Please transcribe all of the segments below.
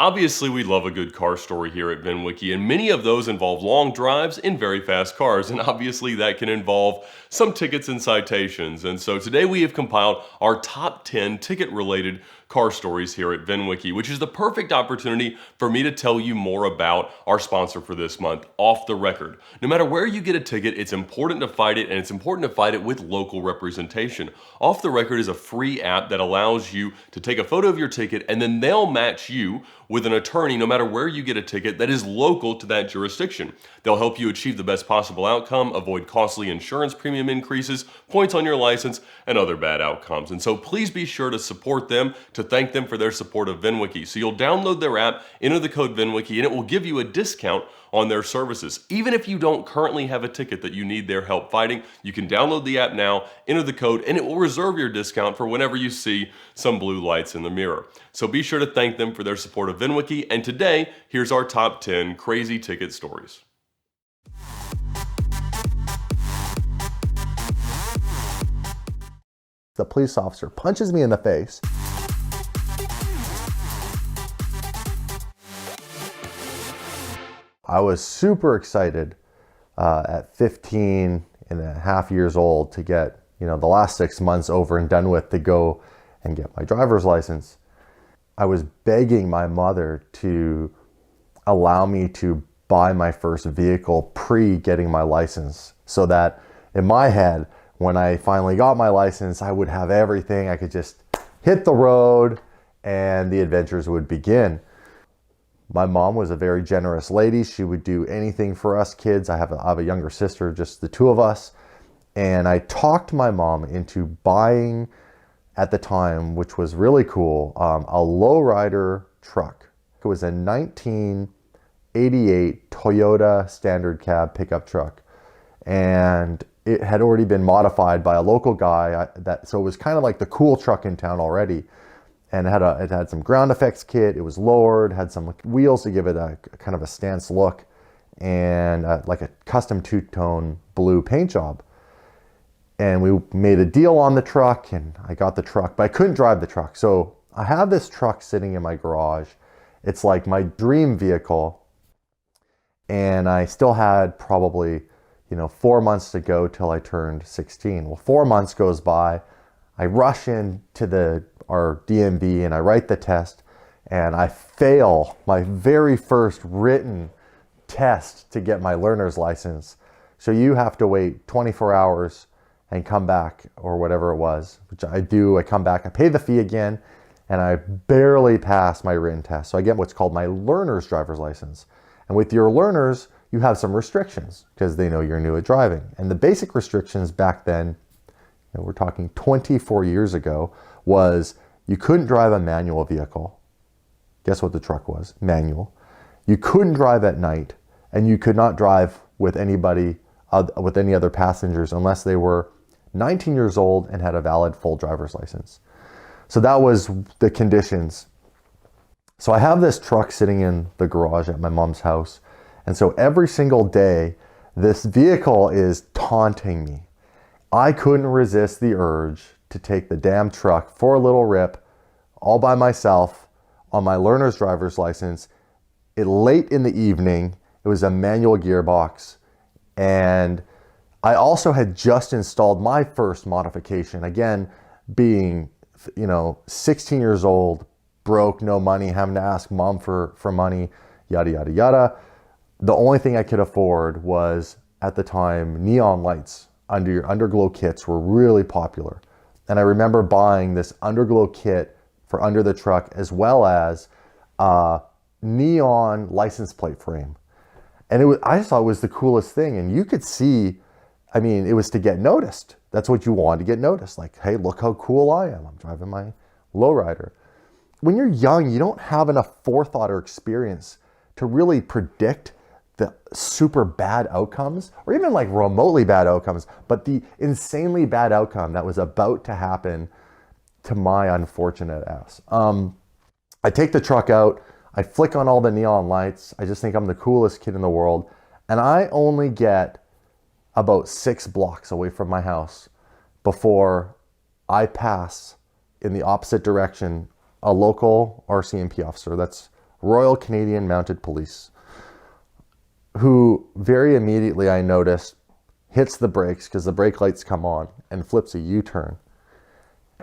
Obviously, we love a good car story here at VINwiki, and many of those involve long drives in very fast cars, and obviously that can involve some tickets and citations. And so today we have compiled our top 10 ticket-related car stories here at VINwiki, which is the perfect opportunity for me to tell you more about our sponsor for this month, Off the Record. No matter where you get a ticket, it's important to fight it, and it's important to fight it with local representation. Off the Record is a free app that allows you to take a photo of your ticket, and then they'll match you with an attorney no matter where you get a ticket that is local to that jurisdiction. They'll help you achieve the best possible outcome, avoid costly insurance premium increases, points on your license, and other bad outcomes. And so please be sure to support them, to thank them for their support of VINwiki. So you'll download their app, enter the code VINwiki, and it will give you a discount on their services. Even if you don't currently have a ticket that you need their help fighting, you can download the app now, enter the code, and it will reserve your discount for whenever you see some blue lights in the mirror. So be sure to thank them for their support of VINwiki, and today, here's our top 10 crazy ticket stories. The police officer punches me in the face. I was super excited at 15 and a half years old to get, the last 6 months over and done with to go and get my driver's license. I was begging my mother to allow me to buy my first vehicle pre-getting my license so that in my head, when I finally got my license, I would have everything. I could just hit the road and the adventures would begin. My mom was a very generous lady. She would do anything for us kids. I have a younger sister, just the two of us. And I talked my mom into buying, at the time, which was really cool, a lowrider truck. It was a 1988 Toyota standard cab pickup truck. And it had already been modified by a local guy. So it was kind of like the cool truck in town already. And it had some ground effects kit. It was lowered, had some wheels to give it a kind of a stance look, and like a custom two-tone blue paint job. And we made a deal on the truck, and I got the truck, but I couldn't drive the truck. So I have this truck sitting in my garage. It's like my dream vehicle. And I still had probably, 4 months to go till I turned 16. Well, 4 months goes by. I rush into our DMV and I write the test, and I fail my very first written test to get my learner's license. So you have to wait 24 hours and come back, or whatever it was, which I do. I come back, I pay the fee again, and I barely pass my written test. So I get what's called my learner's driver's license. And with your learners, you have some restrictions because they know you're new at driving. And the basic restrictions back then, we're talking 24 years ago, was you couldn't drive a manual vehicle. Guess what the truck was? Manual. You couldn't drive at night, and you could not drive with anybody, with any other passengers, unless they were 19 years old and had a valid full driver's license. So that was the conditions. So I have this truck sitting in the garage at my mom's house. And so every single day, this vehicle is taunting me. I couldn't resist the urge to take the damn truck for a little rip all by myself on my learner's driver's license. Late in the evening, it was a manual gearbox. And I also had just installed my first modification. Again, being, 16 years old, broke, no money, having to ask mom for money, yada, yada, yada. The only thing I could afford was, at the time, neon lights. Underglow kits were really popular. And I remember buying this underglow kit for under the truck, as well as a neon license plate frame. And I just thought it was the coolest thing. And you could see, it was to get noticed. That's what you wanted, to get noticed. Like, hey, look how cool I am. I'm driving my lowrider. When you're young, you don't have enough forethought or experience to really predict the super bad outcomes, or even like remotely bad outcomes, but the insanely bad outcome that was about to happen to my unfortunate ass. I take the truck out, I flick on all the neon lights, I just think I'm the coolest kid in the world, and I only get about 6 blocks away from my house before I pass in the opposite direction a local RCMP officer that's Royal Canadian Mounted Police, who very immediately I noticed hits the brakes because the brake lights come on and flips a U-turn.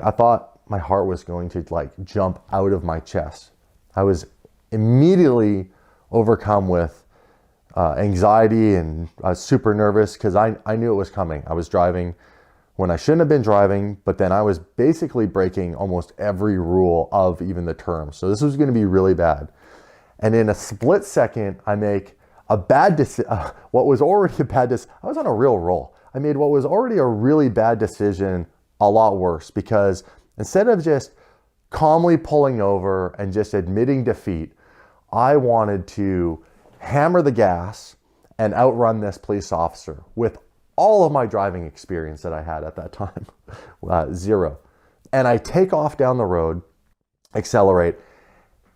I thought my heart was going to like jump out of my chest. I was immediately overcome with anxiety, and I was super nervous because I knew it was coming. I was driving when I shouldn't have been driving, but then I was basically breaking almost every rule of even the term. So this was going to be really bad. And in a split second, I make a bad decision. What was already a bad decision, I was on a real roll. I made what was already a really bad decision a lot worse, because instead of just calmly pulling over and just admitting defeat, I wanted to hammer the gas and outrun this police officer with all of my driving experience that I had at that time, zero. And I take off down the road, accelerate,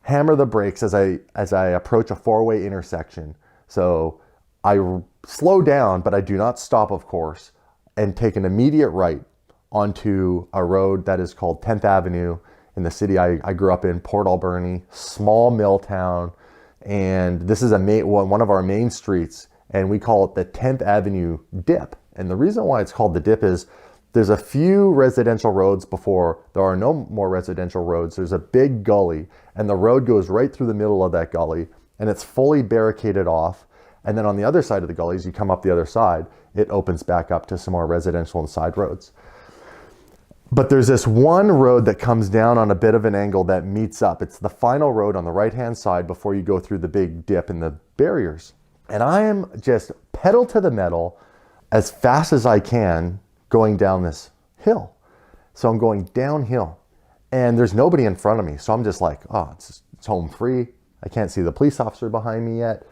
hammer the brakes as I approach a four-way intersection. So I slow down, but I do not stop, of course, and take an immediate right onto a road that is called 10th Avenue in the city I grew up in, Port Alberni, small mill town. And this is one of our main streets, and we call it the 10th Avenue Dip. And the reason why it's called the Dip is there's a few residential roads before there are no more residential roads. There's a big gully, and the road goes right through the middle of that gully, and it's fully barricaded off. And then on the other side of the gully, as you come up the other side, it opens back up to some more residential and side roads. But there's this one road that comes down on a bit of an angle that meets up. It's the final road on the right-hand side before you go through the big dip in the barriers. And I am just pedal to the metal as fast as I can going down this hill. So I'm going downhill and there's nobody in front of me. So I'm just like, oh, it's home free. I can't see the police officer behind me yet.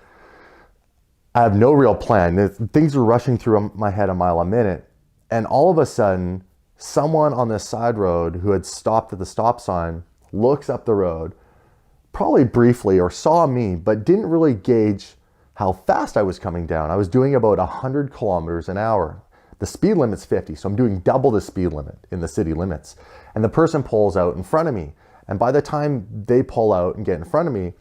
I have no real plan. Things are rushing through my head a mile a minute. And all of a sudden, someone on this side road who had stopped at the stop sign looks up the road, probably briefly, or saw me, but didn't really gauge how fast I was coming down. I was doing about 100 kilometers an hour. The speed limit's 50, so I'm doing double the speed limit in the city limits. And the person pulls out in front of me. And by the time they pull out and get in front of me,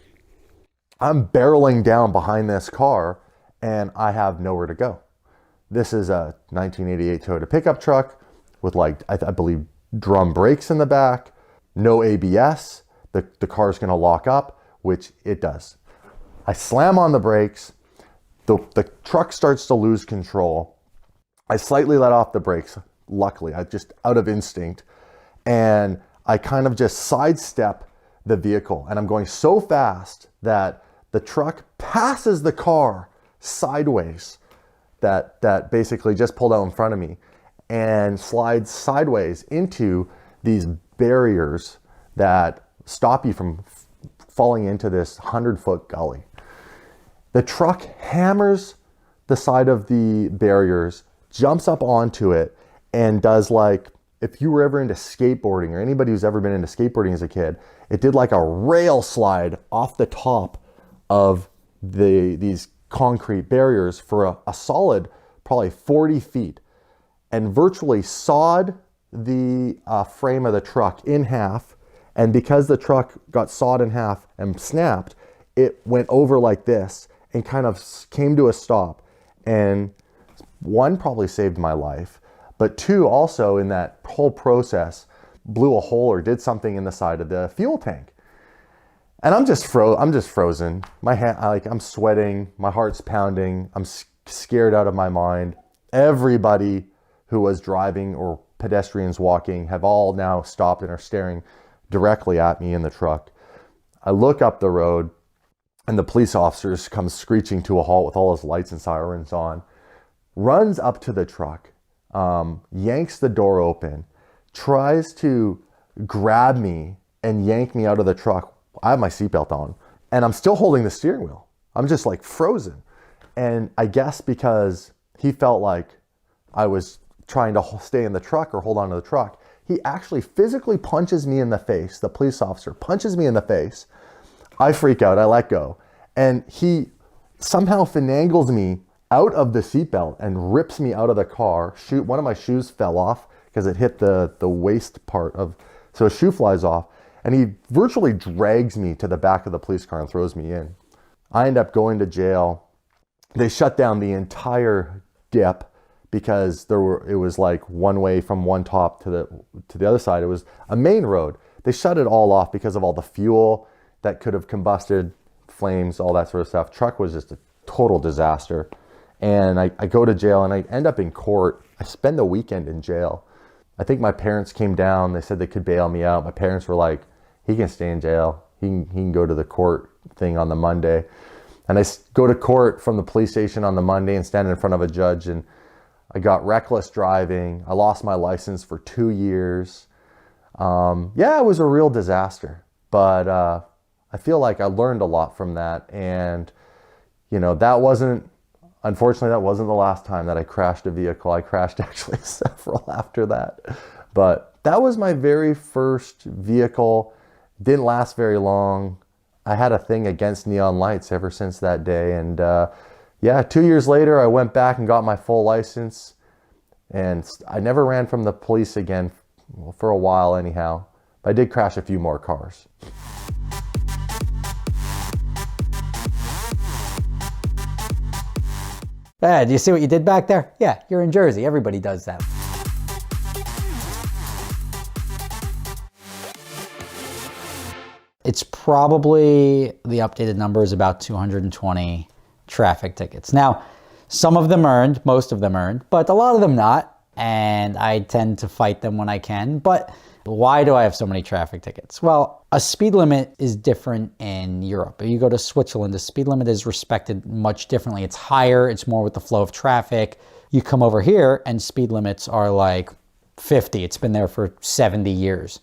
I'm barreling down behind this car and I have nowhere to go. This is a 1988 Toyota pickup truck with I believe drum brakes in the back, no ABS. The car's gonna lock up, which it does. I slam on the brakes. The truck starts to lose control. I slightly let off the brakes, luckily, I just out of instinct. And I kind of just sidestep the vehicle. And I'm going so fast that the truck passes the car sideways that basically just pulled out in front of me and slides sideways into these barriers that stop you from falling into this 100-foot gully. The truck hammers the side of the barriers, jumps up onto it, and does if you were ever into skateboarding, or anybody who's ever been into skateboarding as a kid, it did like a rail slide off the top of these concrete barriers for a solid probably 40 feet, and virtually sawed the frame of the truck in half. And because the truck got sawed in half and snapped, it went over like this and kind of came to a stop. And one, probably saved my life, but two, also in that whole process, blew a hole or did something in the side of the fuel tank. And I'm just frozen. My hand, I'm sweating, my heart's pounding, I'm scared out of my mind. Everybody who was driving or pedestrians walking have all now stopped and are staring directly at me in the truck. I look up the road and the police officer comes screeching to a halt with all his lights and sirens on, runs up to the truck, yanks the door open, tries to grab me and yank me out of the truck. I have my seatbelt on and I'm still holding the steering wheel. I'm just frozen. And I guess because he felt like I was trying to stay in the truck or hold on to the truck, he actually physically punches me in the face. The police officer punches me in the face. I freak out, I let go. And he somehow finagles me out of the seatbelt and rips me out of the car. One of my shoes fell off because it hit the waist part so a shoe flies off. And he virtually drags me to the back of the police car and throws me in. I end up going to jail. They shut down the entire dip because it was like one way from one top to the other side. It was a main road. They shut it all off because of all the fuel that could have combusted, flames, all that sort of stuff. Truck was just a total disaster. And I go to jail and I end up in court. I spend the weekend in jail. I think my parents came down. They said they could bail me out. My parents were like, he can stay in jail. He can go to the court thing on the Monday. And I go to court from the police station on the Monday and stand in front of a judge. And I got reckless driving. I lost my license for 2 years. Yeah, it was a real disaster. But I feel like I learned a lot from that. And, you know, unfortunately, that wasn't the last time that I crashed a vehicle. I crashed actually several after that. But that was my very first vehicle. Didn't last very long. I had a thing against neon lights ever since that day. And yeah, 2 years later, I went back and got my full license. And I never ran from the police again, well, for a while anyhow. But I did crash a few more cars. Do you see what you did back there? Yeah, you're in Jersey. Everybody does that. It's probably, the updated number is about 220 traffic tickets. Now, some of them earned, most of them earned, but a lot of them not. And I tend to fight them when I can. But why do I have so many traffic tickets? Well, a speed limit is different in Europe. If you go to Switzerland, the speed limit is respected much differently. It's higher, it's more with the flow of traffic. You come over here and speed limits are like 50. It's been there for 70 years.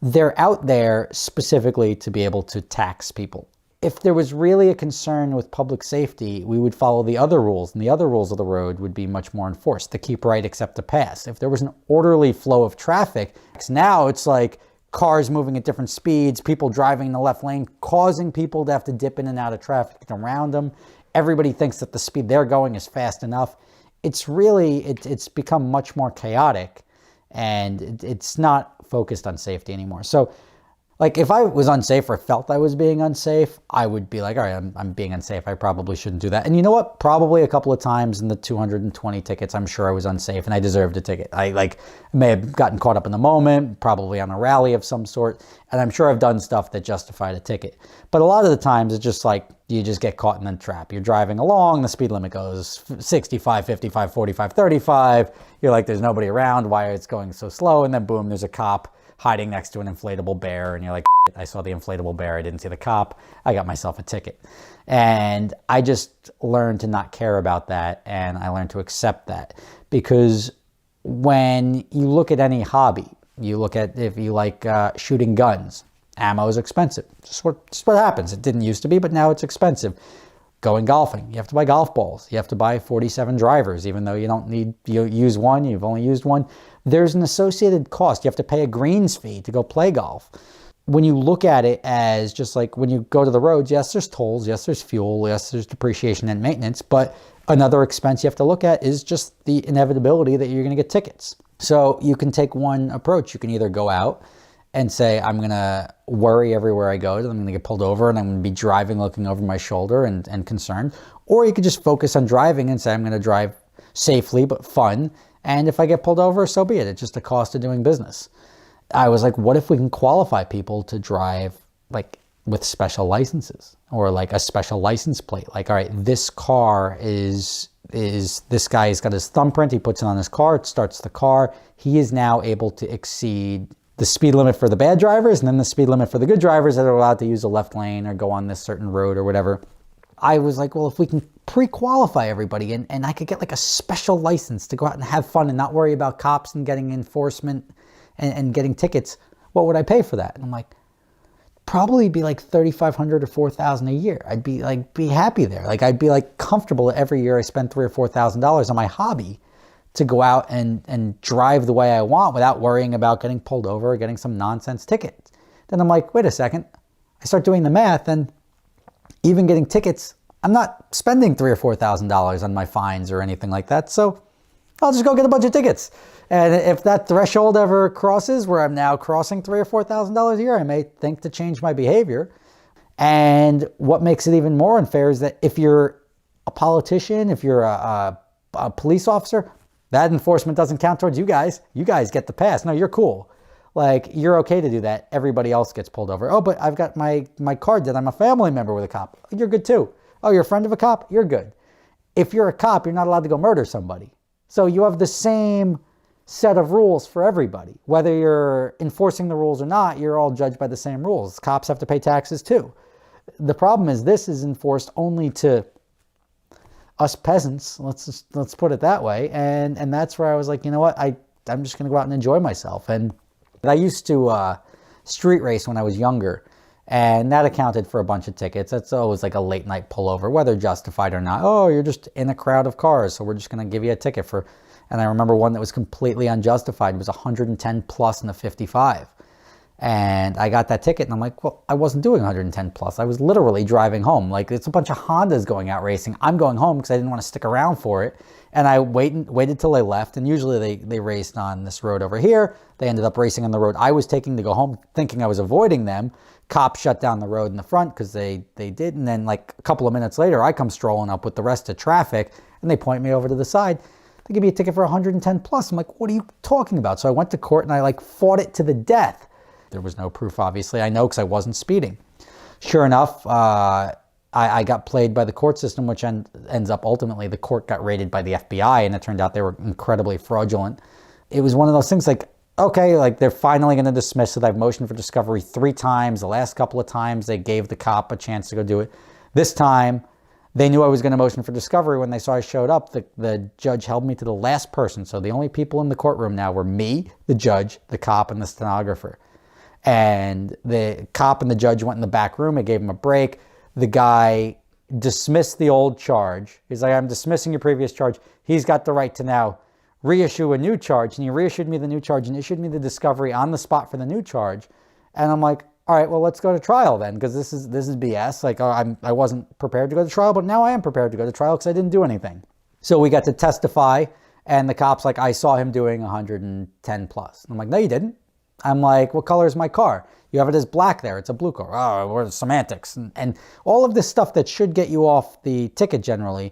They're out there specifically to be able to tax people. If there was really a concern with public safety, we would follow the other rules, and the other rules of the road would be much more enforced. The keep right except to pass. If there was an orderly flow of traffic, now it's like cars moving at different speeds, people driving in the left lane, causing people to have to dip in and out of traffic around them. Everybody thinks that the speed they're going is fast enough. It's really, it's become much more chaotic, and it's not focused on safety anymore. So like if I was unsafe or felt I was being unsafe, I would be like, all right, I'm being unsafe. I probably shouldn't do that. And you know what? Probably a couple of times in the 220 tickets, I'm sure I was unsafe and I deserved a ticket. I may have gotten caught up in the moment, probably on a rally of some sort. And I'm sure I've done stuff that justified a ticket. But a lot of the times it's just like, you just get caught in the trap. You're driving along, the speed limit goes 65, 55, 45, 35. You're like, there's nobody around. Why is it going so slow? And then boom, there's a cop hiding next to an inflatable bear, and you're like, I saw the inflatable bear, I didn't see the cop, I got myself a ticket. And I just learned to not care about that, and I learned to accept that. Because when you look at any hobby, you look at, if you like shooting guns, ammo is expensive. Just what happens. It didn't used to be, but now it's expensive. Going golfing, you have to buy golf balls. You have to buy 47 drivers, even though you don't need, you use one, you've only used one. There's an associated cost. You have to pay a greens fee to go play golf. When you look at it as just like when you go to the roads, yes, there's tolls, yes, there's fuel, yes, there's depreciation and maintenance, but another expense you have to look at is just the inevitability that you're going to get tickets. So you can take one approach. You can either go out and say, I'm going to worry everywhere I go, that I'm going to get pulled over and I'm going to be driving looking over my shoulder and concerned. Or you could just focus on driving and say, I'm going to drive safely but fun. And if I get pulled over, so be it. It's just a cost of doing business. I was like, what if we can qualify people to drive like with special licenses or like a special license plate? Like, all right, this car is this guy's got his thumbprint. He puts it on his car. It starts the car. He is now able to exceed the speed limit for the bad drivers and then the speed limit for the good drivers that are allowed to use a left lane or go on this certain road or whatever. I was like, well, if we can pre-qualify everybody and I could get like a special license to go out and have fun and not worry about cops and getting enforcement and getting tickets, what would I pay for that? And I'm like, probably be like $3,500 or $4,000 a year. I'd be happy there. Like I'd be like comfortable every year I spend $3,000 or $4,000 on my hobby to go out and drive the way I want without worrying about getting pulled over or getting some nonsense ticket. Then I'm like, wait a second. I start doing the math, and even getting tickets, I'm not spending $3,000 or $4,000 on my fines or anything like that. So I'll just go get a bunch of tickets. And if that threshold ever crosses where I'm now crossing $3,000 or $4,000 a year, I may think to change my behavior. And what makes it even more unfair is that if you're a politician, if you're a police officer, that enforcement doesn't count towards you guys. You guys get the pass. No, you're cool. Like, you're okay to do that. Everybody else gets pulled over. Oh, but I've got my card that I'm a family member with a cop. You're good too. Oh, you're a friend of a cop? You're good. If you're a cop, you're not allowed to go murder somebody. So you have the same set of rules for everybody. Whether you're enforcing the rules or not, you're all judged by the same rules. Cops have to pay taxes too. The problem is this is enforced only to us peasants. Let's put it that way. And that's where I was like, you know what? I'm just going to go out and enjoy myself. And I used to street race when I was younger, and that accounted for a bunch of tickets. That's always like a late night pullover, whether justified or not. Oh, you're just in a crowd of cars, so we're just going to give you a ticket for. And I remember one that was completely unjustified. It was 110 plus in a 55. And I got that ticket and I'm like, well, I wasn't doing 110 plus. I was literally driving home. Like, it's a bunch of Hondas going out racing. I'm going home because I didn't want to stick around for it. And I waited till they left. And usually they raced on this road over here. They ended up racing on the road I was taking to go home, thinking I was avoiding them. Cops shut down the road in the front because they did. And then like a couple of minutes later, I come strolling up with the rest of traffic and they point me over to the side. They give me a ticket for 110 plus. I'm like, what are you talking about? So I went to court and I like fought it to the death. There was no proof, obviously. I know because I wasn't speeding. Sure enough, I got played by the court system, which ends up ultimately the court got raided by the FBI, and it turned out they were incredibly fraudulent. It was one of those things like, okay, like they're finally going to dismiss it. I've motioned for discovery 3 times. The last couple of times they gave the cop a chance to go do it. This time they knew I was going to motion for discovery. When they saw I showed up, the judge held me to the last person. So the only people in the courtroom now were me, the judge, the cop, and the stenographer. And the cop and the judge went in the back room. I gave him a break. The guy dismissed the old charge. He's like, I'm dismissing your previous charge. He's got the right to now reissue a new charge. And he reissued me the new charge and issued me the discovery on the spot for the new charge. And I'm like, all right, well, let's go to trial then, because this is BS. Like, I wasn't prepared to go to trial, but now I am prepared to go to trial because I didn't do anything. So we got to testify, and the cop's like, I saw him doing 110 plus. I'm like, no, you didn't. I'm like, what color is my car? You have it as black there. It's a blue car. Oh, we're semantics. And all of this stuff that should get you off the ticket generally,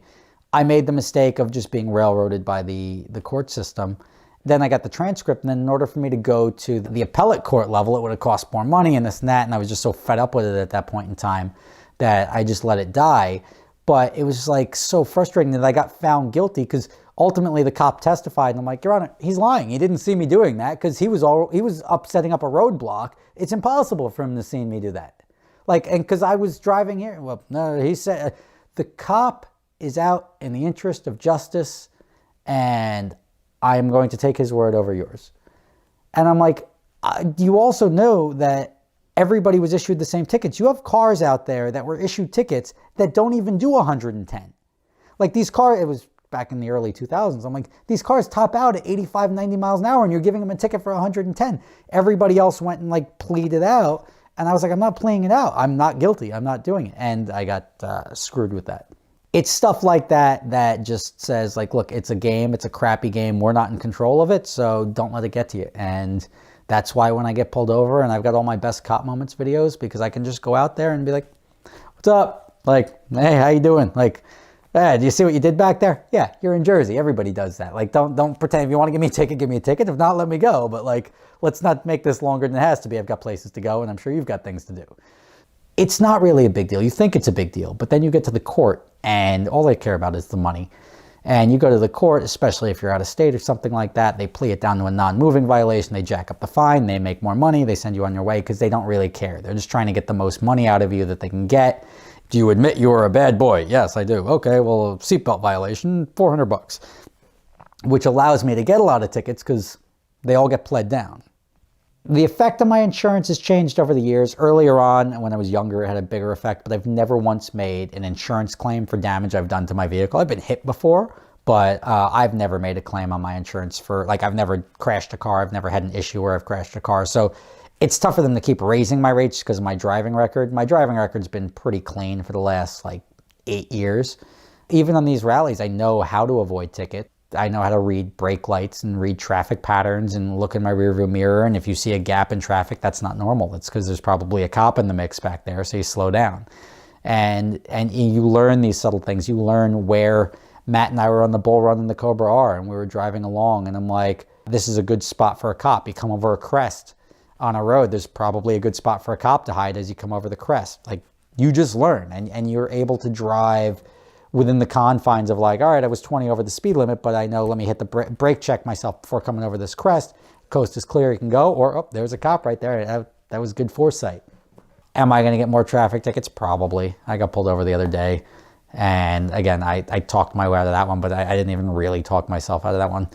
I made the mistake of just being railroaded by the court system. Then I got the transcript, and then in order for me to go to the appellate court level, it would have cost more money and this and that, and I was just so fed up with it at that point in time that I just let it die. But it was like so frustrating that I got found guilty because ultimately the cop testified, and I'm like, Your Honor, he's lying. He didn't see me doing that because he was up setting up a roadblock. It's impossible for him to see me do that. Like, and because I was driving here. Well, no, he said the cop is out in the interest of justice, and I am going to take his word over yours. And I'm like, you also know that everybody was issued the same tickets. You have cars out there that were issued tickets that don't even do 110. Like these cars, it was back in the early 2000s. I'm like, these cars top out at 85, 90 miles an hour and you're giving them a ticket for 110. Everybody else went and like pleaded out. And I was like, I'm not pleading it out. I'm not guilty. I'm not doing it. And I got screwed with that. It's stuff like that that just says like, look, it's a game. It's a crappy game. We're not in control of it. So don't let it get to you. And that's why when I get pulled over, and I've got all my best cop moments videos, because I can just go out there and be like, what's up? Like, hey, how you doing? Like, hey, do you see what you did back there? Yeah, you're in Jersey. Everybody does that. Like, don't pretend. If you want to give me a ticket, give me a ticket. If not, let me go. But like, let's not make this longer than it has to be. I've got places to go, and I'm sure you've got things to do. It's not really a big deal. You think it's a big deal, but then you get to the court and all they care about is the money. And you go to the court, especially if you're out of state or something like that, they plea it down to a non-moving violation, they jack up the fine, they make more money, they send you on your way because they don't really care. They're just trying to get the most money out of you that they can get. Do you admit you were a bad boy? Yes, I do. Okay, well, seatbelt violation, $400, which allows me to get a lot of tickets because they all get pled down. The effect of my insurance has changed over the years. Earlier on, when I was younger, it had a bigger effect, but I've never once made an insurance claim for damage I've done to my vehicle. I've been hit before, but I've never made a claim on my insurance for, like, I've never crashed a car. I've never had an issue where I've crashed a car. So it's tough for them to keep raising my rates because of my driving record. My driving record's been pretty clean for the last, 8 years. Even on these rallies, I know how to avoid tickets. I know how to read brake lights and read traffic patterns and look in my rearview mirror. And if you see a gap in traffic, that's not normal. It's because there's probably a cop in the mix back there. So you slow down. And you learn these subtle things. You learn where Matt and I were on the Bull Run in the Cobra R, and we were driving along, and I'm like, this is a good spot for a cop. You come over a crest on a road, there's probably a good spot for a cop to hide as you come over the crest. Like, you just learn, and you're able to drive within the confines of like, all right, I was 20 over the speed limit, but I know, let me hit the brake check myself before coming over this crest. Coast is clear, you can go, or, oh, there's a cop right there. That was good foresight. Am I going to get more traffic tickets? Probably. I got pulled over the other day. And again, I talked my way out of that one, but I didn't even really talk myself out of that one.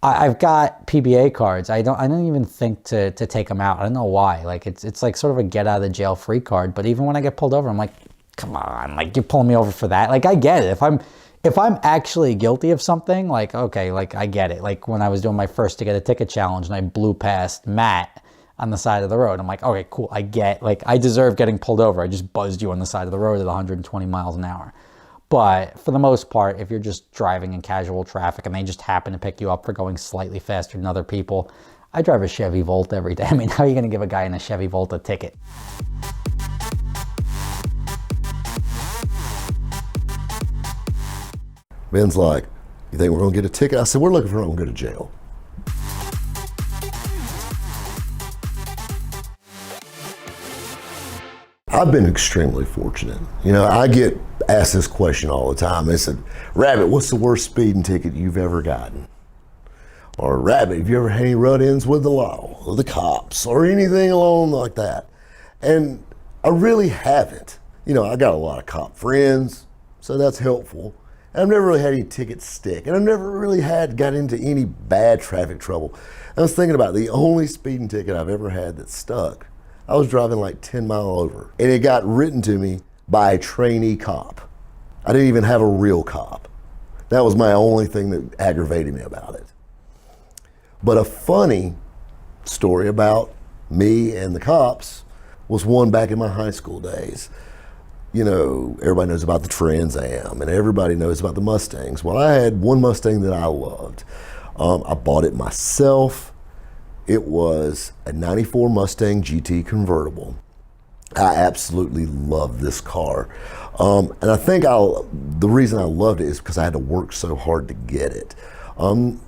I've got PBA cards. I don't even think to take them out. I don't know why. Like, it's like sort of a get out of the jail free card. But even when I get pulled over, I'm like, come on, like, you're pulling me over for that. Like, I get it. If I'm actually guilty of something, like, okay, like, I get it. Like, when I was doing my first to get a ticket challenge and I blew past Matt on the side of the road, I'm like, okay, cool. I deserve getting pulled over. I just buzzed you on the side of the road at 120 miles an hour. But for the most part, if you're just driving in casual traffic and they just happen to pick you up for going slightly faster than other people, I drive a Chevy Volt every day. I mean, how are you going to give a guy in a Chevy Volt a ticket? Ben's like, you think we're going to get a ticket? I said, we're looking for someone to go to jail. I've been extremely fortunate. You know, I get asked this question all the time. They said, Rabbit, what's the worst speeding ticket you've ever gotten? Or, Rabbit, have you ever had any run-ins with the law or the cops or anything along like that? And I really haven't. You know, I got a lot of cop friends, so that's helpful. And I've never really had any tickets stick. And I've never really got into any bad traffic trouble. I was thinking about the only speeding ticket I've ever had that stuck. I was driving like 10 miles over, and it got written to me by a trainee cop. I didn't even have a real cop. That was my only thing that aggravated me about it. But a funny story about me and the cops was one back in my high school days. You know, everybody knows about the Trans Am, and everybody knows about the Mustangs. Well, I had one Mustang that I loved. I bought it myself. It was a 94 Mustang GT convertible. I absolutely loved this car. And I think the reason I loved it is because I had to work so hard to get it.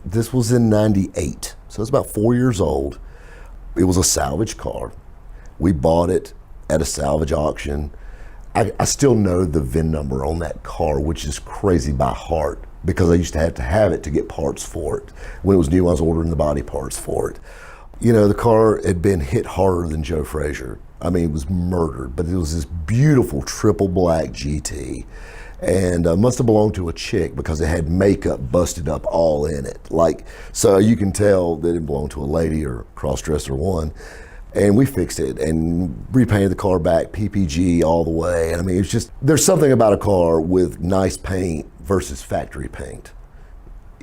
This was in 98, so it's about 4 years old. It was a salvage car. We bought it at a salvage auction. I still know the VIN number on that car, which is crazy by heart, because I used to have it to get parts for it. When it was new, I was ordering the body parts for it. You know, the car had been hit harder than Joe Frazier. I mean, it was murdered, but it was this beautiful triple black GT, and must have belonged to a chick because it had makeup busted up all in it. Like, so you can tell that it belonged to a lady or cross-dresser one. And we fixed it and repainted the car back, PPG all the way. And I mean, it's just, there's something about a car with nice paint versus factory paint.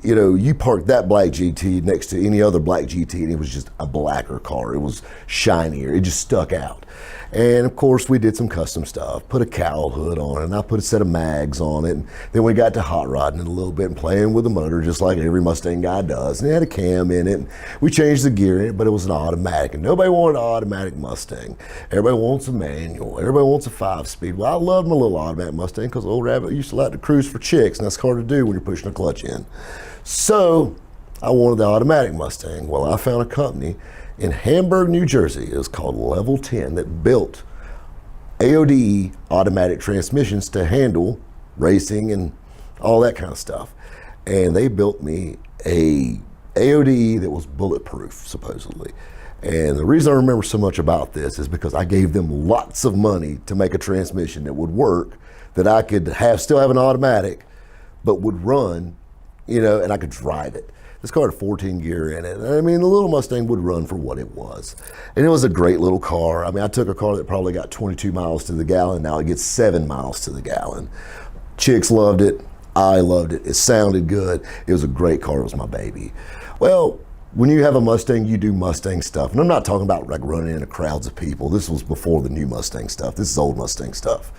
You know, you parked that black GT next to any other black GT and it was just a blacker car. It was shinier, it just stuck out. And of course we did some custom stuff, put a cowl hood on it, and I put a set of mags on it. And then we got to hot rodding it a little bit and playing with the motor just like every Mustang guy does. And it had a cam in it. We changed the gear in it, but it was an automatic. And nobody wanted an automatic Mustang. Everybody wants a manual. Everybody wants a 5-speed. Well, I loved my little automatic Mustang because old Rabbit used to like to cruise for chicks, and that's hard to do when you're pushing a clutch in. So I wanted the automatic Mustang. Well, I found a company in Hamburg, New Jersey. It was called Level 10 that built AODE automatic transmissions to handle racing and all that kind of stuff. And they built me a AODE that was bulletproof, supposedly. And the reason I remember so much about this is because I gave them lots of money to make a transmission that would work, that I could still have an automatic, but would run, you know, and I could drive it. This car had 14 gear in it. I mean, the little Mustang would run for what it was. And it was a great little car. I mean, I took a car that probably got 22 miles to the gallon. Now it gets 7 miles to the gallon. Chicks loved it. I loved it. It sounded good. It was a great car. It was my baby. Well, when you have a Mustang, you do Mustang stuff. And I'm not talking about like running into crowds of people. This was before the new Mustang stuff. This is old Mustang stuff.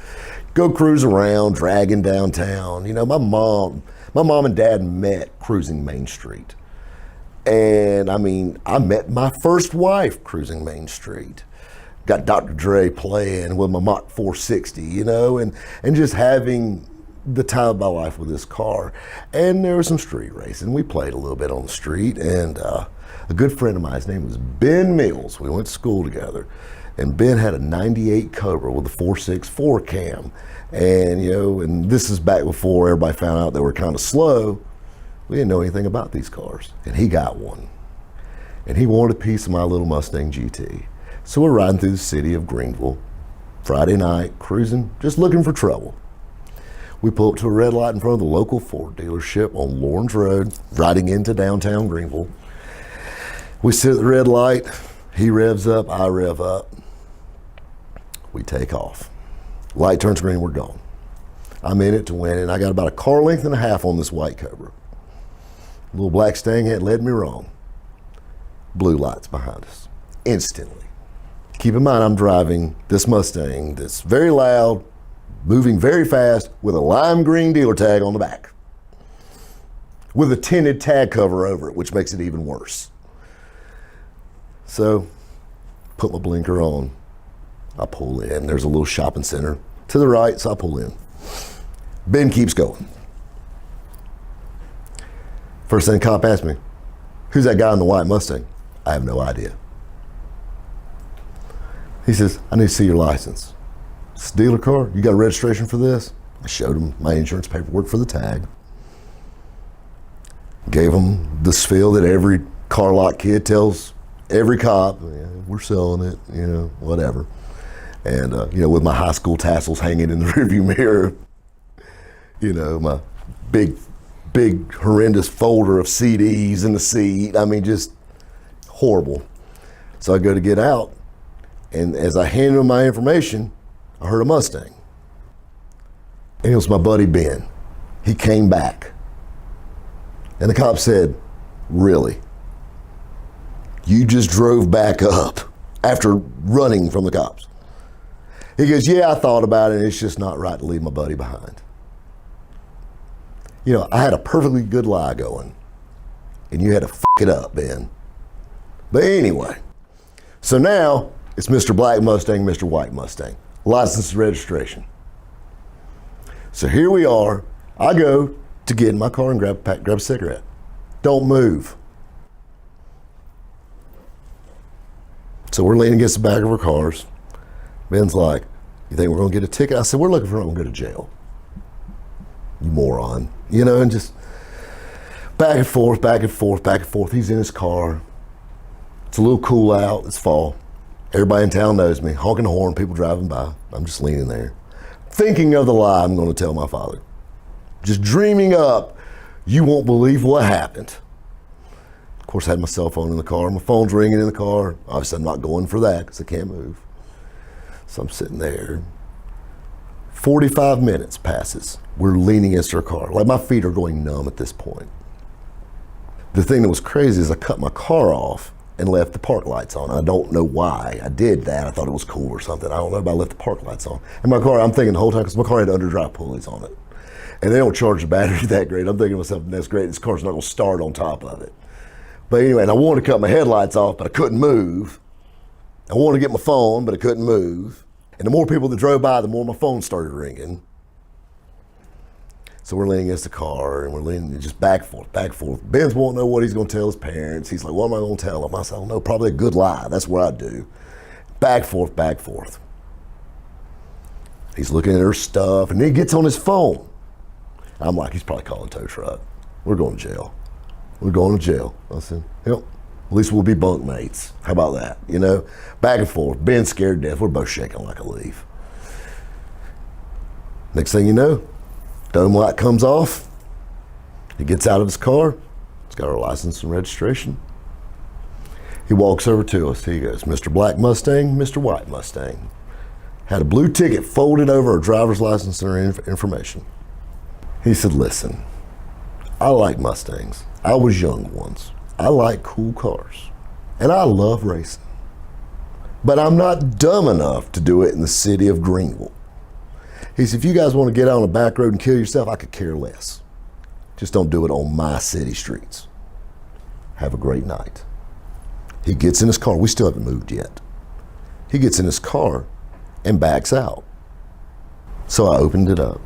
Go cruise around, dragging downtown. You know, my My mom and dad met cruising Main Street. And I mean, I met my first wife cruising Main Street. Got Dr. Dre playing with my Mach 460, you know, and just having the time of my life with this car. And there was some street racing. We played a little bit on the street, and a good friend of mine, his name was Ben Mills. We went to school together, and Ben had a 98 Cobra with a 464 cam. And, you know, and this is back before everybody found out they were kind of slow. We didn't know anything about these cars, and he got one. And he wanted a piece of my little Mustang GT. So we're riding through the city of Greenville, Friday night, cruising, just looking for trouble. We pull up to a red light in front of the local Ford dealership on Lawrence Road, riding into downtown Greenville. We sit at the red light, he revs up, I rev up. We take off. Light turns green, we're gone. I'm in it to win it. I got about a car length and a half on this white Cobra. Little black Stang had led me wrong. Blue lights behind us, instantly. Keep in mind, I'm driving this Mustang that's very loud, moving very fast, with a lime green dealer tag on the back, with a tinted tag cover over it, which makes it even worse. So, put my blinker on. I pull in. There's a little shopping center to the right, so I pull in. Ben keeps going. First thing the cop asked me, who's that guy in the white Mustang? I have no idea. He says, I need to see your license. It's a dealer car? You got a registration for this? I showed him my insurance paperwork for the tag. Gave him the spiel that every car lot kid tells every cop, yeah, we're selling it, you know, whatever. And, you know, with my high school tassels hanging in the rearview mirror, you know, my big, horrendous folder of CDs in the seat. I mean, just horrible. So I go to get out, and as I handed him my information, I heard a Mustang. And it was my buddy Ben. He came back. And the cop said, really? You just drove back up after running from the cops? He goes, yeah, I thought about it, and it's just not right to leave my buddy behind. You know, I had a perfectly good lie going, and you had to f it up, Ben. But anyway, so now it's Mr. Black Mustang, Mr. White Mustang, license and registration. So here we are. I go to get in my car and grab a cigarette. Don't move. So we're leaning against the back of our cars. Ben's like, you think we're gonna get a ticket? I said, we're looking for him to go to jail. You moron. You know, and just back and forth, back and forth, back and forth. He's in his car. It's a little cool out, it's fall. Everybody in town knows me, honking the horn, people driving by. I'm just leaning there, thinking of the lie I'm gonna tell my father. Just dreaming up, you won't believe what happened. Of course, I had my cell phone in the car. My phone's ringing in the car. Obviously, I'm not going for that because I can't move. So I'm sitting there. 45 minutes passes. We're leaning against our car. Like, my feet are going numb at this point. The thing that was crazy is I cut my car off and left the park lights on. I don't know why I did that. I thought it was cool or something. I don't know, but I left the park lights on. And my car, I'm thinking the whole time, because my car had underdrive pulleys on it. And they don't charge the battery that great. I'm thinking to myself, that's great. This car's not going to start on top of it. But anyway, and I wanted to cut my headlights off, but I couldn't move. I wanted to get my phone, but I couldn't move. And the more people that drove by, the more my phone started ringing. So we're leaning against the car, and we're leaning just back and forth, back and forth. Ben's won't know what he's going to tell his parents. He's like, what am I going to tell them? I said, I don't know, probably a good lie. That's what I do. Back and forth, back and forth. He's looking at her stuff, and then he gets on his phone. I'm like, he's probably calling a tow truck. We're going to jail. We're going to jail. I said, yep. At least we'll be bunk mates. How about that? You know, back and forth. Ben's scared to death. We're both shaking like a leaf. Next thing you know, dome light comes off. He gets out of his car. He's got our license and registration. He walks over to us. He goes, Mr. Black Mustang, Mr. White Mustang. Had a blue ticket folded over our driver's license and our information. He said, listen, I like Mustangs. I was young once. I like cool cars. And I love racing. But I'm not dumb enough to do it in the city of Greenville. He said, if you guys want to get out on a back road and kill yourself, I could care less. Just don't do it on my city streets. Have a great night. He gets in his car. We still haven't moved yet. He gets in his car and backs out. So I opened it up.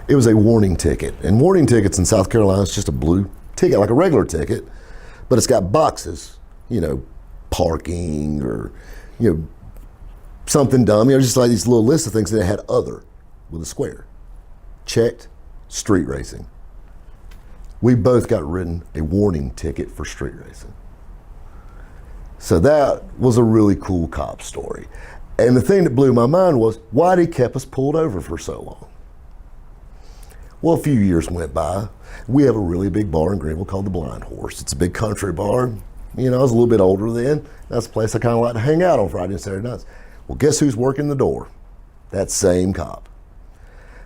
It was a warning ticket. And warning tickets in South Carolina is just a blue ticket, like a regular ticket, but it's got boxes, parking or, something dumb. Just like these little lists of things that had other with a square. Checked, street racing. We both got written a warning ticket for street racing. So that was a really cool cop story. And the thing that blew my mind was, why did he keep us pulled over for so long? Well, a few years went by. We have a really big bar in Greenville called the Blind Horse. It's a big country bar. I was a little bit older then. That's a place I kind of like to hang out on Friday and Saturday nights. Well, guess who's working the door? That same cop.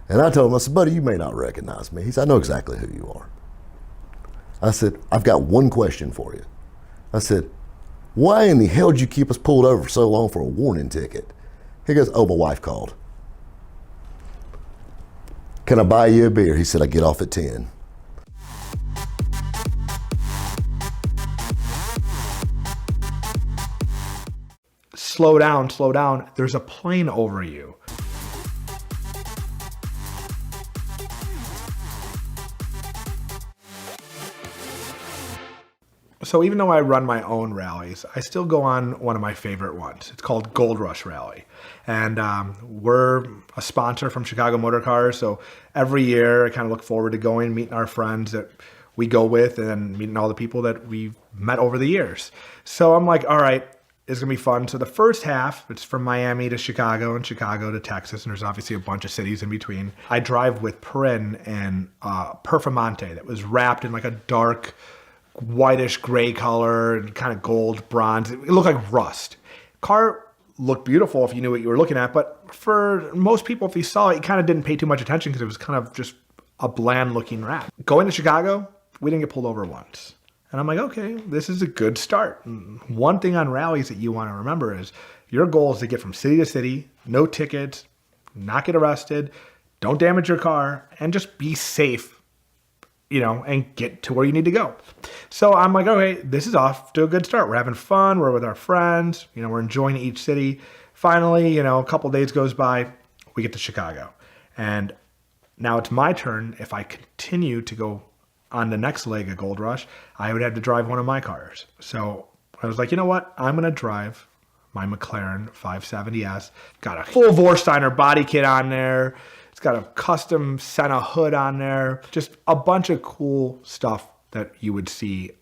And I told him, I said, buddy, you may not recognize me. He said, I know exactly who you are. I said, I've got one question for you. I said, why in the hell did you keep us pulled over so long for a warning ticket? He goes, oh, my wife called. Can I buy you a beer? He said, I get off at 10. Slow down, slow down. There's a plane over you. So even though I run my own rallies, I still go on one of my favorite ones. It's called Gold Rush Rally. And we're a sponsor from Chicago Motor Cars. So every year I kind of look forward to going, meeting our friends that we go with and meeting all the people that we've met over the years. So I'm like, all right, it's going to be fun. So the first half, it's from Miami to Chicago and Chicago to Texas. And there's obviously a bunch of cities in between. I drive with Perrin and Performante that was wrapped in like a dark whitish gray color and kind of gold bronze. It looked like rust. Car looked beautiful if you knew what you were looking at, but for most people, if you saw it, you kind of didn't pay too much attention because it was kind of just a bland looking wrap. Going to Chicago, we didn't get pulled over once. And I'm like, okay, this is a good start. One thing on rallies that you want to remember is your goal is to get from city to city, no tickets, not get arrested, don't damage your car, and just be safe, and get to where you need to go. So I'm like, okay, this is off to a good start. We're having fun. We're with our friends. We're enjoying each city. Finally, a couple days goes by, we get to Chicago. And now it's my turn. If I continue to go on the next leg of Gold Rush, I would have to drive one of my cars. So I was like, you know what? I'm going to drive my McLaren 570S. Got a full Vorsteiner body kit on there. It's got a custom Senna hood on there. Just a bunch of cool stuff that you would see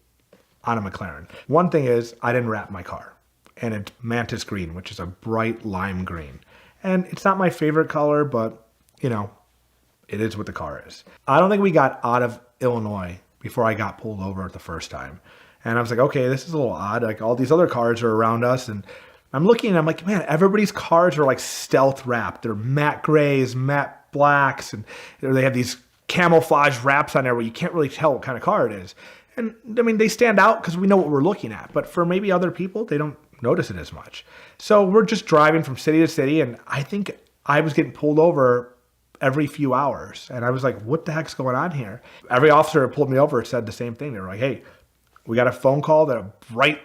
on a McLaren. One thing is, I didn't wrap my car. And it's Mantis green, which is a bright lime green. And it's not my favorite color, but, it is what the car is. I don't think we got out of Illinois before I got pulled over the first time. And I was like, okay, this is a little odd. Like all these other cars are around us. And I'm looking and I'm like, man, everybody's cars are like stealth wrapped. They're matte grays, matte blacks, and they have these camouflage wraps on there where you can't really tell what kind of car it is. And I mean, they stand out because we know what we're looking at, but for maybe other people, they don't notice it as much. So we're just driving from city to city, and I think I was getting pulled over every few hours. And I was like, what the heck's going on here? Every officer who pulled me over said the same thing. They were like, hey, we got a phone call that a bright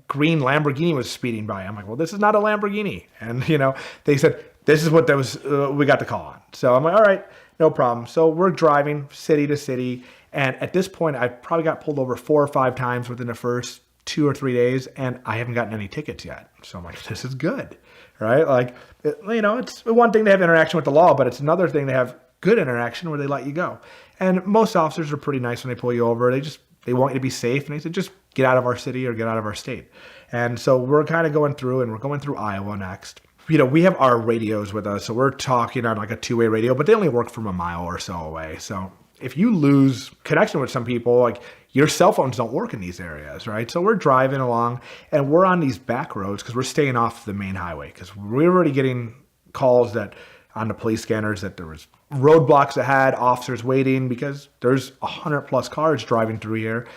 green Lamborghini was speeding by. I'm like, well, this is not a Lamborghini. And, they said, this is what we got the call on. So I'm like, all right, no problem. So we're driving city to city. And at this point, I probably got pulled over 4 or 5 times within the first 2 or 3 days. And I haven't gotten any tickets yet. So I'm like, this is good, right? Like, it's one thing to have interaction with the law, but it's another thing to have good interaction where they let you go. And most officers are pretty nice when they pull you over. They want you to be safe. And they said, just get out of our city or get out of our state. And so we're kind of going through, and we're going through Iowa next. We have our radios with us, so we're talking on like a 2-way radio, but they only work from a mile or so away. So if you lose connection with some people, like your cell phones don't work in these areas, right? So we're driving along, and we're on these back roads because we're staying off the main highway because we're already getting calls that on the police scanners that there was roadblocks ahead, officers waiting because there's 100+ cars driving through here.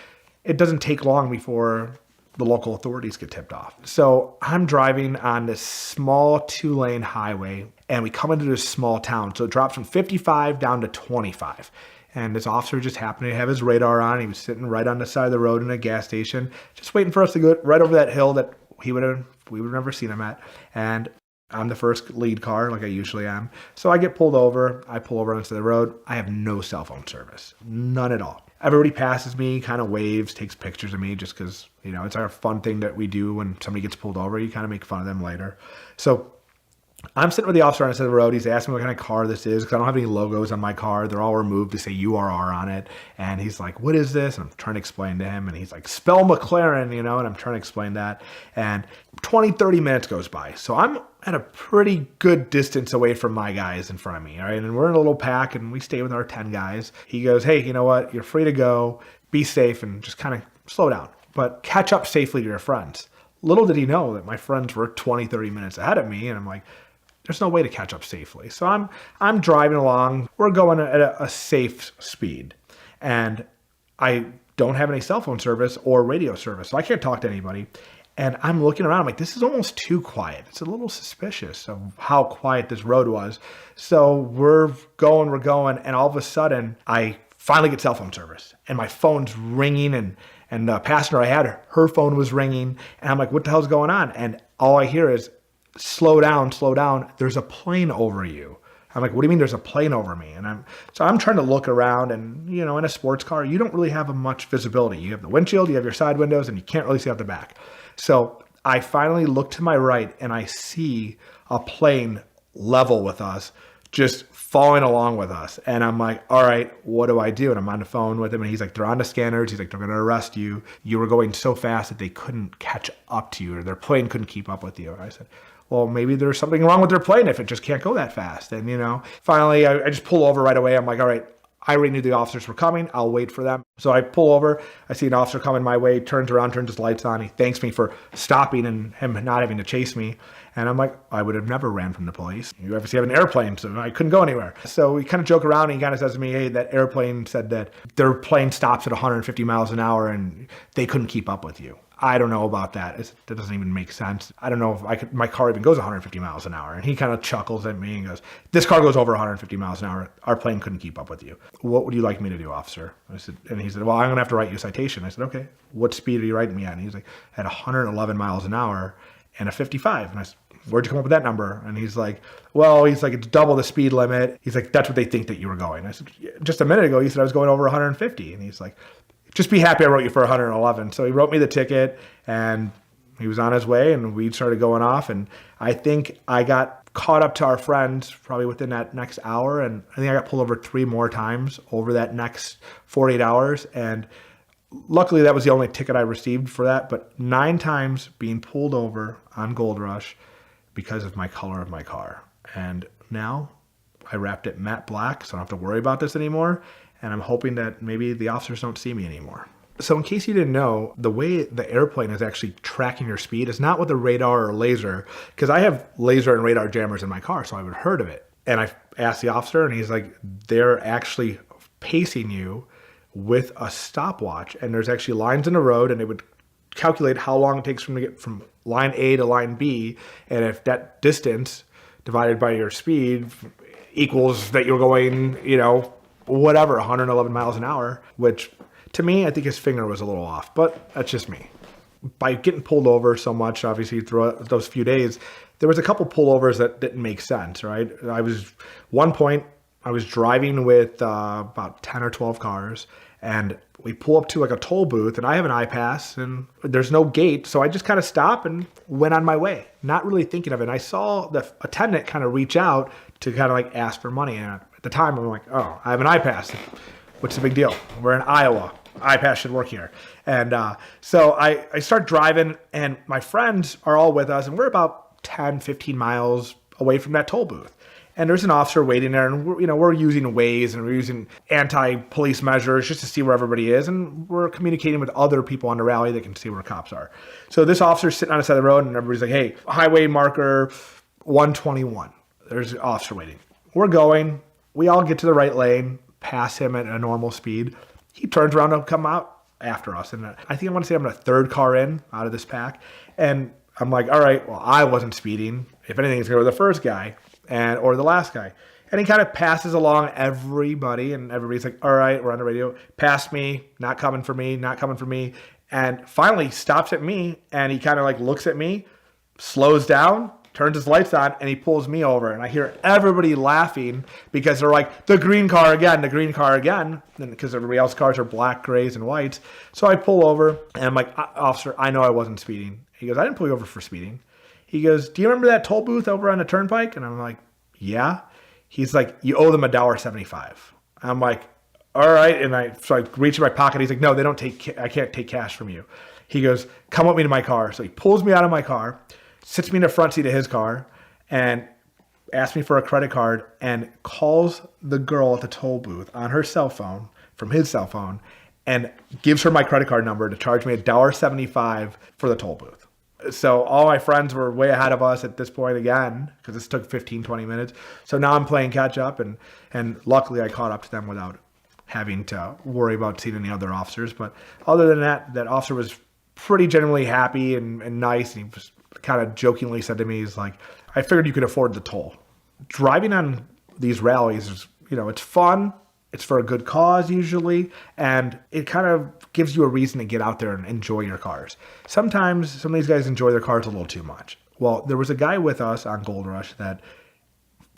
It doesn't take long before the local authorities get tipped off. So I'm driving on this small 2-lane highway, and we come into this small town. So it drops from 55 down to 25. And this officer just happened to have his radar on. He was sitting right on the side of the road in a gas station, just waiting for us to go right over that hill that we would have never seen him at. And I'm the first lead car, like I usually am. So I get pulled over. I pull over onto the road. I have no cell phone service, none at all. Everybody passes me, kind of waves, takes pictures of me just because, it's our fun thing that we do when somebody gets pulled over. You kind of make fun of them later. So I'm sitting with the officer on the side of the road. He's asking me what kind of car this is because I don't have any logos on my car. They're all removed to say URR on it. And he's like, what is this? And I'm trying to explain to him. And he's like, spell McLaren, and I'm trying to explain that. And 20, 30 minutes goes by. So I'm at a pretty good distance away from my guys in front of me. All right. And we're in a little pack and we stay with our 10 guys. He goes, hey, you know what? You're free to go. Be safe and just kind of slow down, but catch up safely to your friends. Little did he know that my friends were 20, 30 minutes ahead of me. And I'm like, there's no way to catch up safely. So I'm driving along. We're going at a safe speed. And I don't have any cell phone service or radio service. So I can't talk to anybody. And I'm looking around. I'm like, this is almost too quiet. It's a little suspicious of how quiet this road was. So we're going. And all of a sudden, I finally get cell phone service. And my phone's ringing. And the passenger I had, her phone was ringing. And I'm like, what the hell's going on? And all I hear is, slow down. There's a plane over you. I'm like, what do you mean there's a plane over me? And I'm trying to look around and, in a sports car, you don't really have much visibility. You have the windshield, you have your side windows, and you can't really see out the back. So I finally look to my right and I see a plane level with us, just following along with us. And I'm like, all right, what do I do? And I'm on the phone with him and he's like, they're on the scanners. He's like, they're going to arrest you. You were going so fast that they couldn't catch up to you or their plane couldn't keep up with you. And I said, well, maybe there's something wrong with their plane if it just can't go that fast. And, finally, I just pull over right away. I'm like, all right, I already knew the officers were coming. I'll wait for them. So I pull over. I see an officer coming my way, turns around, turns his lights on. He thanks me for stopping and him not having to chase me. And I'm like, I would have never ran from the police. You obviously have an airplane, so I couldn't go anywhere. So we kind of joke around and he kind of says to me, hey, that airplane said that their plane stops at 150 miles an hour and they couldn't keep up with you. I don't know about that. That doesn't even make sense. I don't know if my car even goes 150 miles an hour. And he kind of chuckles at me and goes, this car goes over 150 miles an hour. Our plane couldn't keep up with you. What would you like me to do, officer? And he said, well, I'm going to have to write you a citation. I said, okay, what speed are you writing me at? And he's like, at 111 miles an hour and a 55. And I said, where'd you come up with that number? And he's like, it's double the speed limit. He's like, that's what they think that you were going. I said, just a minute ago, you said I was going over 150. And he's like, just be happy I wrote you for 111. So he wrote me the ticket and he was on his way and we started going off. And I think I got caught up to our friends probably within that next hour. And I think I got pulled over 3 more times over that next 48 hours. And luckily that was the only ticket I received for that. But 9 times being pulled over on Gold Rush because of my color of my car. And now I wrapped it matte black, so I don't have to worry about this anymore. And I'm hoping that maybe the officers don't see me anymore. So in case you didn't know, the way the airplane is actually tracking your speed is not with a radar or laser, because I have laser and radar jammers in my car, so I would have heard of it. And I asked the officer, and he's like, they're actually pacing you with a stopwatch. And there's actually lines in the road, and it would calculate how long it takes to get from line A to line B. And if that distance divided by your speed equals that you're going, whatever, 111 miles an hour, which to me, I think his finger was a little off, but that's just me. By getting pulled over so much, obviously, throughout those few days, there was a couple pullovers that didn't make sense, right? One point, I was driving with about 10 or 12 cars, and we pull up to like a toll booth, and I have an I-Pass, and there's no gate, so I just kind of stopped and went on my way, not really thinking of it. And I saw the attendant kind of reach out to kind of like ask for money, and at the time, I'm like, oh, I have an I-Pass. What's the big deal? We're in Iowa. I-Pass should work here. And so I start driving, and my friends are all with us, and we're about 10, 15 miles away from that toll booth. And there's an officer waiting there, and we're using Waze, and we're using anti-police measures just to see where everybody is, and we're communicating with other people on the rally that can see where cops are. So this officer's sitting on the side of the road, and everybody's like, hey, highway marker 121. There's an officer waiting. We're going. We all get to the right lane, pass him at a normal speed. He turns around to come out after us. And I think I want to say I'm the 3rd car in out of this pack. And I'm like, all right, well, I wasn't speeding. If anything, it's going to be the first guy or the last guy. And he kind of passes along everybody, and everybody's like, all right, we're on the radio. Past me, not coming for me, not coming for me. And finally stops at me, and he kind of like looks at me, slows down, turns his lights on, and he pulls me over. And I hear everybody laughing because they're like, the green car again, the green car again. And because everybody else's cars are black, grays, and whites. So I pull over, and I'm like, officer, I know I wasn't speeding. He goes, I didn't pull you over for speeding. He goes, do you remember that toll booth over on the turnpike? And I'm like, yeah. He's like, you owe them $1.75. I'm like, all right. And so I reach in my pocket. He's like, no, they don't take, I can't take cash from you. He goes, come with me to my car. So he pulls me out of my car, sits me in the front seat of his car, and asks me for a credit card, and calls the girl at the toll booth on her cell phone, from his cell phone, and gives her my credit card number to charge me $1.75 for the toll booth. So all my friends were way ahead of us at this point again, because this took 15, 20 minutes. So now I'm playing catch up, and luckily I caught up to them without having to worry about seeing any other officers. But other than that, that officer was pretty generally happy and nice, and he was kind of jokingly said to me, he's like, I figured you could afford the toll. Driving on these rallies is, it's fun. It's for a good cause usually, and it kind of gives you a reason to get out there and enjoy your cars. Sometimes some of these guys enjoy their cars a little too much. Well, there was a guy with us on Gold Rush that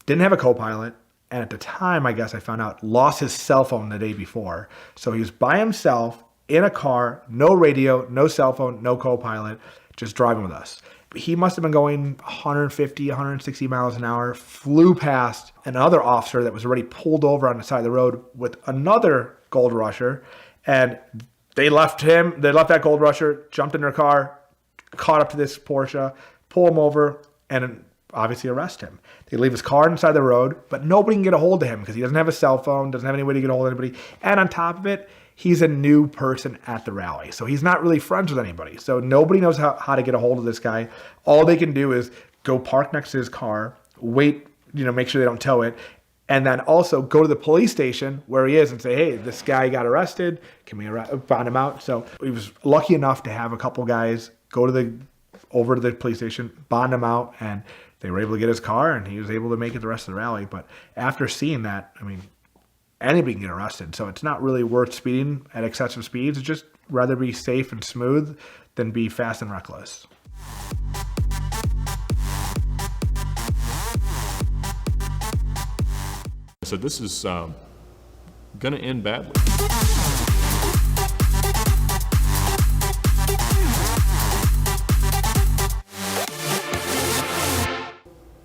didn't have a co-pilot, and at the time, I guess I found out, lost his cell phone the day before. So he was by himself in a car, no radio, no cell phone, no co-pilot, just driving with us. He must have been going 150, 160 miles an hour, flew past another officer that was already pulled over on the side of the road with another Gold Rusher. And they left that Gold Rusher, jumped in their car, caught up to this Porsche, pull him over, and obviously arrest him. They leave his car inside the road, but nobody can get a hold of him because he doesn't have a cell phone, doesn't have any way to get a hold of anybody. And on top of it, he's a new person at the rally. So he's not really friends with anybody. So nobody knows how to get a hold of this guy. All they can do is go park next to his car, wait, make sure they don't tow it, and then also go to the police station where he is and say, hey, this guy got arrested. Can we bond him out? So he was lucky enough to have a couple guys go over to the police station, bond him out, and they were able to get his car, and he was able to make it the rest of the rally. But after seeing that, anybody can get arrested. So it's not really worth speeding at excessive speeds. It's just rather be safe and smooth than be fast and reckless. So this is going to end badly.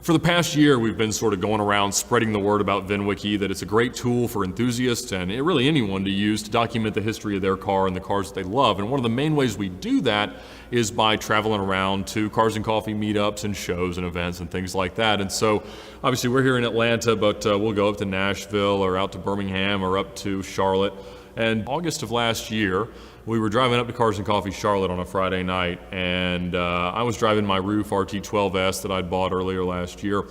For the past year, we've been sort of going around spreading the word about VINwiki, that it's a great tool for enthusiasts and really anyone to use to document the history of their car and the cars that they love. And one of the main ways we do that is by traveling around to Cars and Coffee meetups and shows and events and things like that. And so obviously we're here in Atlanta, but we'll go up to Nashville or out to Birmingham or up to Charlotte. And August of last year, we were driving up to Cars and Coffee Charlotte on a Friday night, and I was driving my Roof RT12S that I'd bought earlier last year.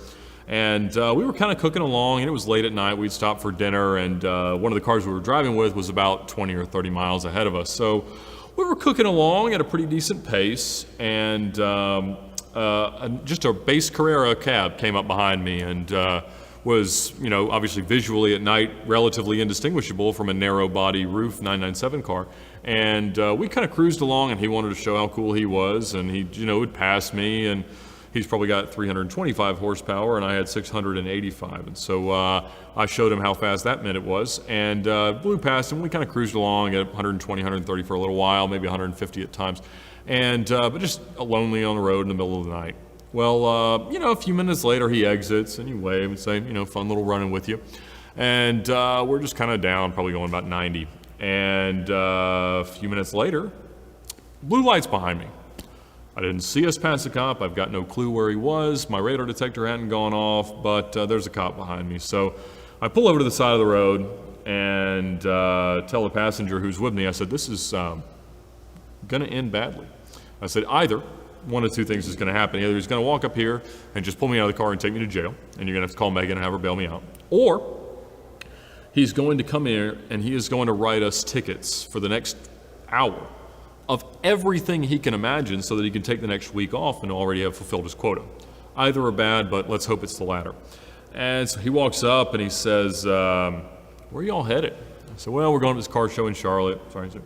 And we were kind of cooking along, and it was late at night. We'd stopped for dinner, and one of the cars we were driving with was about 20 or 30 miles ahead of us. So we were cooking along at a pretty decent pace, and just a base Carrera cab came up behind me and was, obviously visually at night relatively indistinguishable from a narrow body Roof 997 car. And we kind of cruised along, and he wanted to show how cool he was, and he, would pass me, and he's probably got 325 horsepower, and I had 685. And so I showed him how fast that meant it was, and blew past him. We kind of cruised along at 120, 130 for a little while, maybe 150 at times, and but just lonely on the road in the middle of the night. Well, a few minutes later, he exits, and you wave and say, fun little running with you. And we're just kind of down, probably going about 90. And a few minutes later, blue lights behind me. I didn't see us pass the cop. I've got no clue where he was. My radar detector hadn't gone off, but there's a cop behind me. So I pull over to the side of the road and tell the passenger who's with me, I said, this is going to end badly. I said, either one of two things is going to happen. Either he's going to walk up here and just pull me out of the car and take me to jail, and you're going to have to call Megan and have her bail me out, or he's going to come here and he is going to write us tickets for the next hour of everything he can imagine so that he can take the next week off and already have fulfilled his quota. Either are bad, but let's hope it's the latter. And so he walks up and he says, where are y'all headed? I said, well, we're going to this car show in Charlotte. Sorry, sir.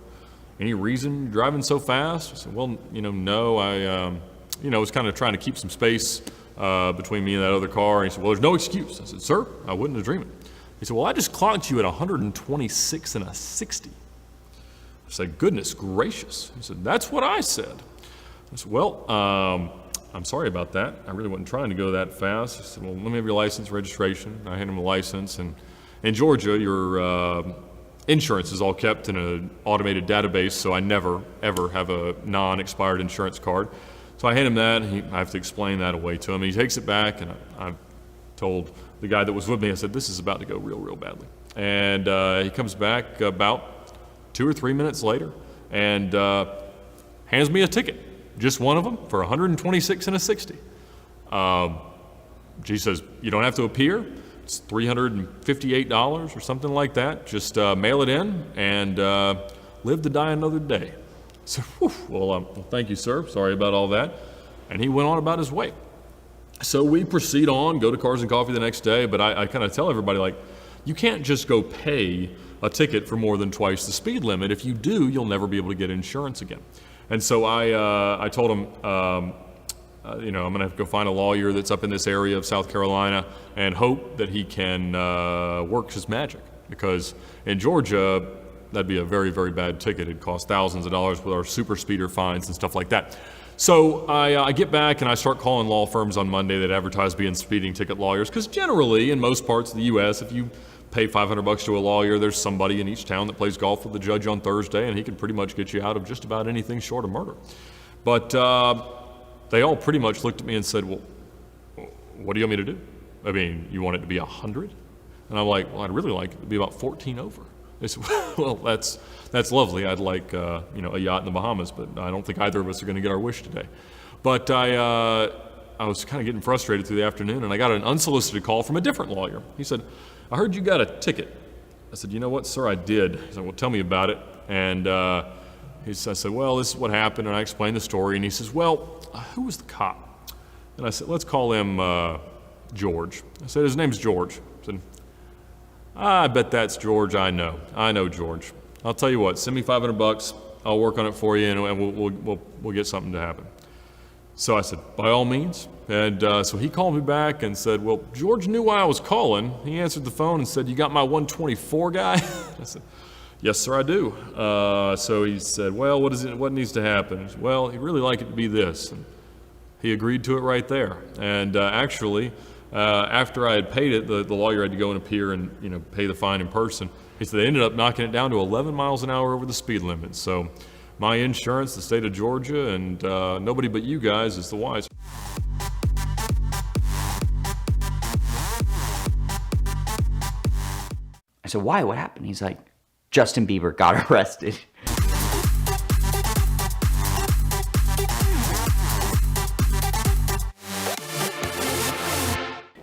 Any reason you're driving so fast? I said, well, no, I was kind of trying to keep some space between me and that other car. And he said, well, there's no excuse. I said, sir, I wouldn't have dreamed it. He said, well, I just clocked you at 126 and a 60. I said, goodness gracious. He said, that's what I said. I said, well, I'm sorry about that. I really wasn't trying to go that fast. He said, well, let me have your license, registration. I handed him a license. And in Georgia, your insurance is all kept in an automated database, so I never, ever have a non-expired insurance card. So I hand him that, and I have to explain that away to him. And he takes it back, and I told the guy that was with me, I said, this is about to go real, real badly. And he comes back about 2 or 3 minutes later and hands me a ticket, just one of them, for 126 and a 60. She says, you don't have to appear. It's $358 or something like that. Just mail it in and live to die another day. So, well, thank you, sir. Sorry about all that. And he went on about his way. So we proceed on, go to Cars and Coffee the next day, but I kind of tell everybody, like, you can't just go pay a ticket for more than twice the speed limit. If you do, you'll never be able to get insurance again. And so I told him, I'm going to have to go find a lawyer that's up in this area of South Carolina and hope that he can work his magic. Because in Georgia, that'd be a very, very bad ticket. It'd cost thousands of dollars with our super speeder fines and stuff like that. So I get back and I start calling law firms on Monday that advertise being speeding ticket lawyers. Because generally, in most parts of the U.S., if you pay $500 to a lawyer, there's somebody in each town that plays golf with the judge on Thursday, and he can pretty much get you out of just about anything short of murder. But they all pretty much looked at me and said, well, what do you want me to do? I mean, you want it to be 100? And I'm like, well, I'd really like it to be about 14 over. They said, well, that's lovely. I'd like, a yacht in the Bahamas, but I don't think either of us are going to get our wish today. But I was kind of getting frustrated through the afternoon, and I got an unsolicited call from a different lawyer. He said, I heard you got a ticket. I said, you know what, sir, I did. He said, well, tell me about it. And I said, well, this is what happened, and I explained the story. And he says, well, who was the cop? And I said, let's call him George. I said, his name's George. I said, I bet that's George. I know George. I'll tell you what, send me $500. I'll work on it for you, and we'll get something to happen. So I said, by all means. And so he called me back and said, well, George knew why I was calling. He answered the phone and said, you got my 124 guy? I said, yes, sir, I do. So he said, well, what needs to happen? I said, well, he'd really like it to be this. And he agreed to it right there. And actually, after I had paid it, the lawyer had to go and appear and pay the fine in person. He said they ended up knocking it down to 11 miles an hour over the speed limit. So my insurance, the state of Georgia, and nobody but you guys is the wiser. I said, why? What happened? He's like, Justin Bieber got arrested.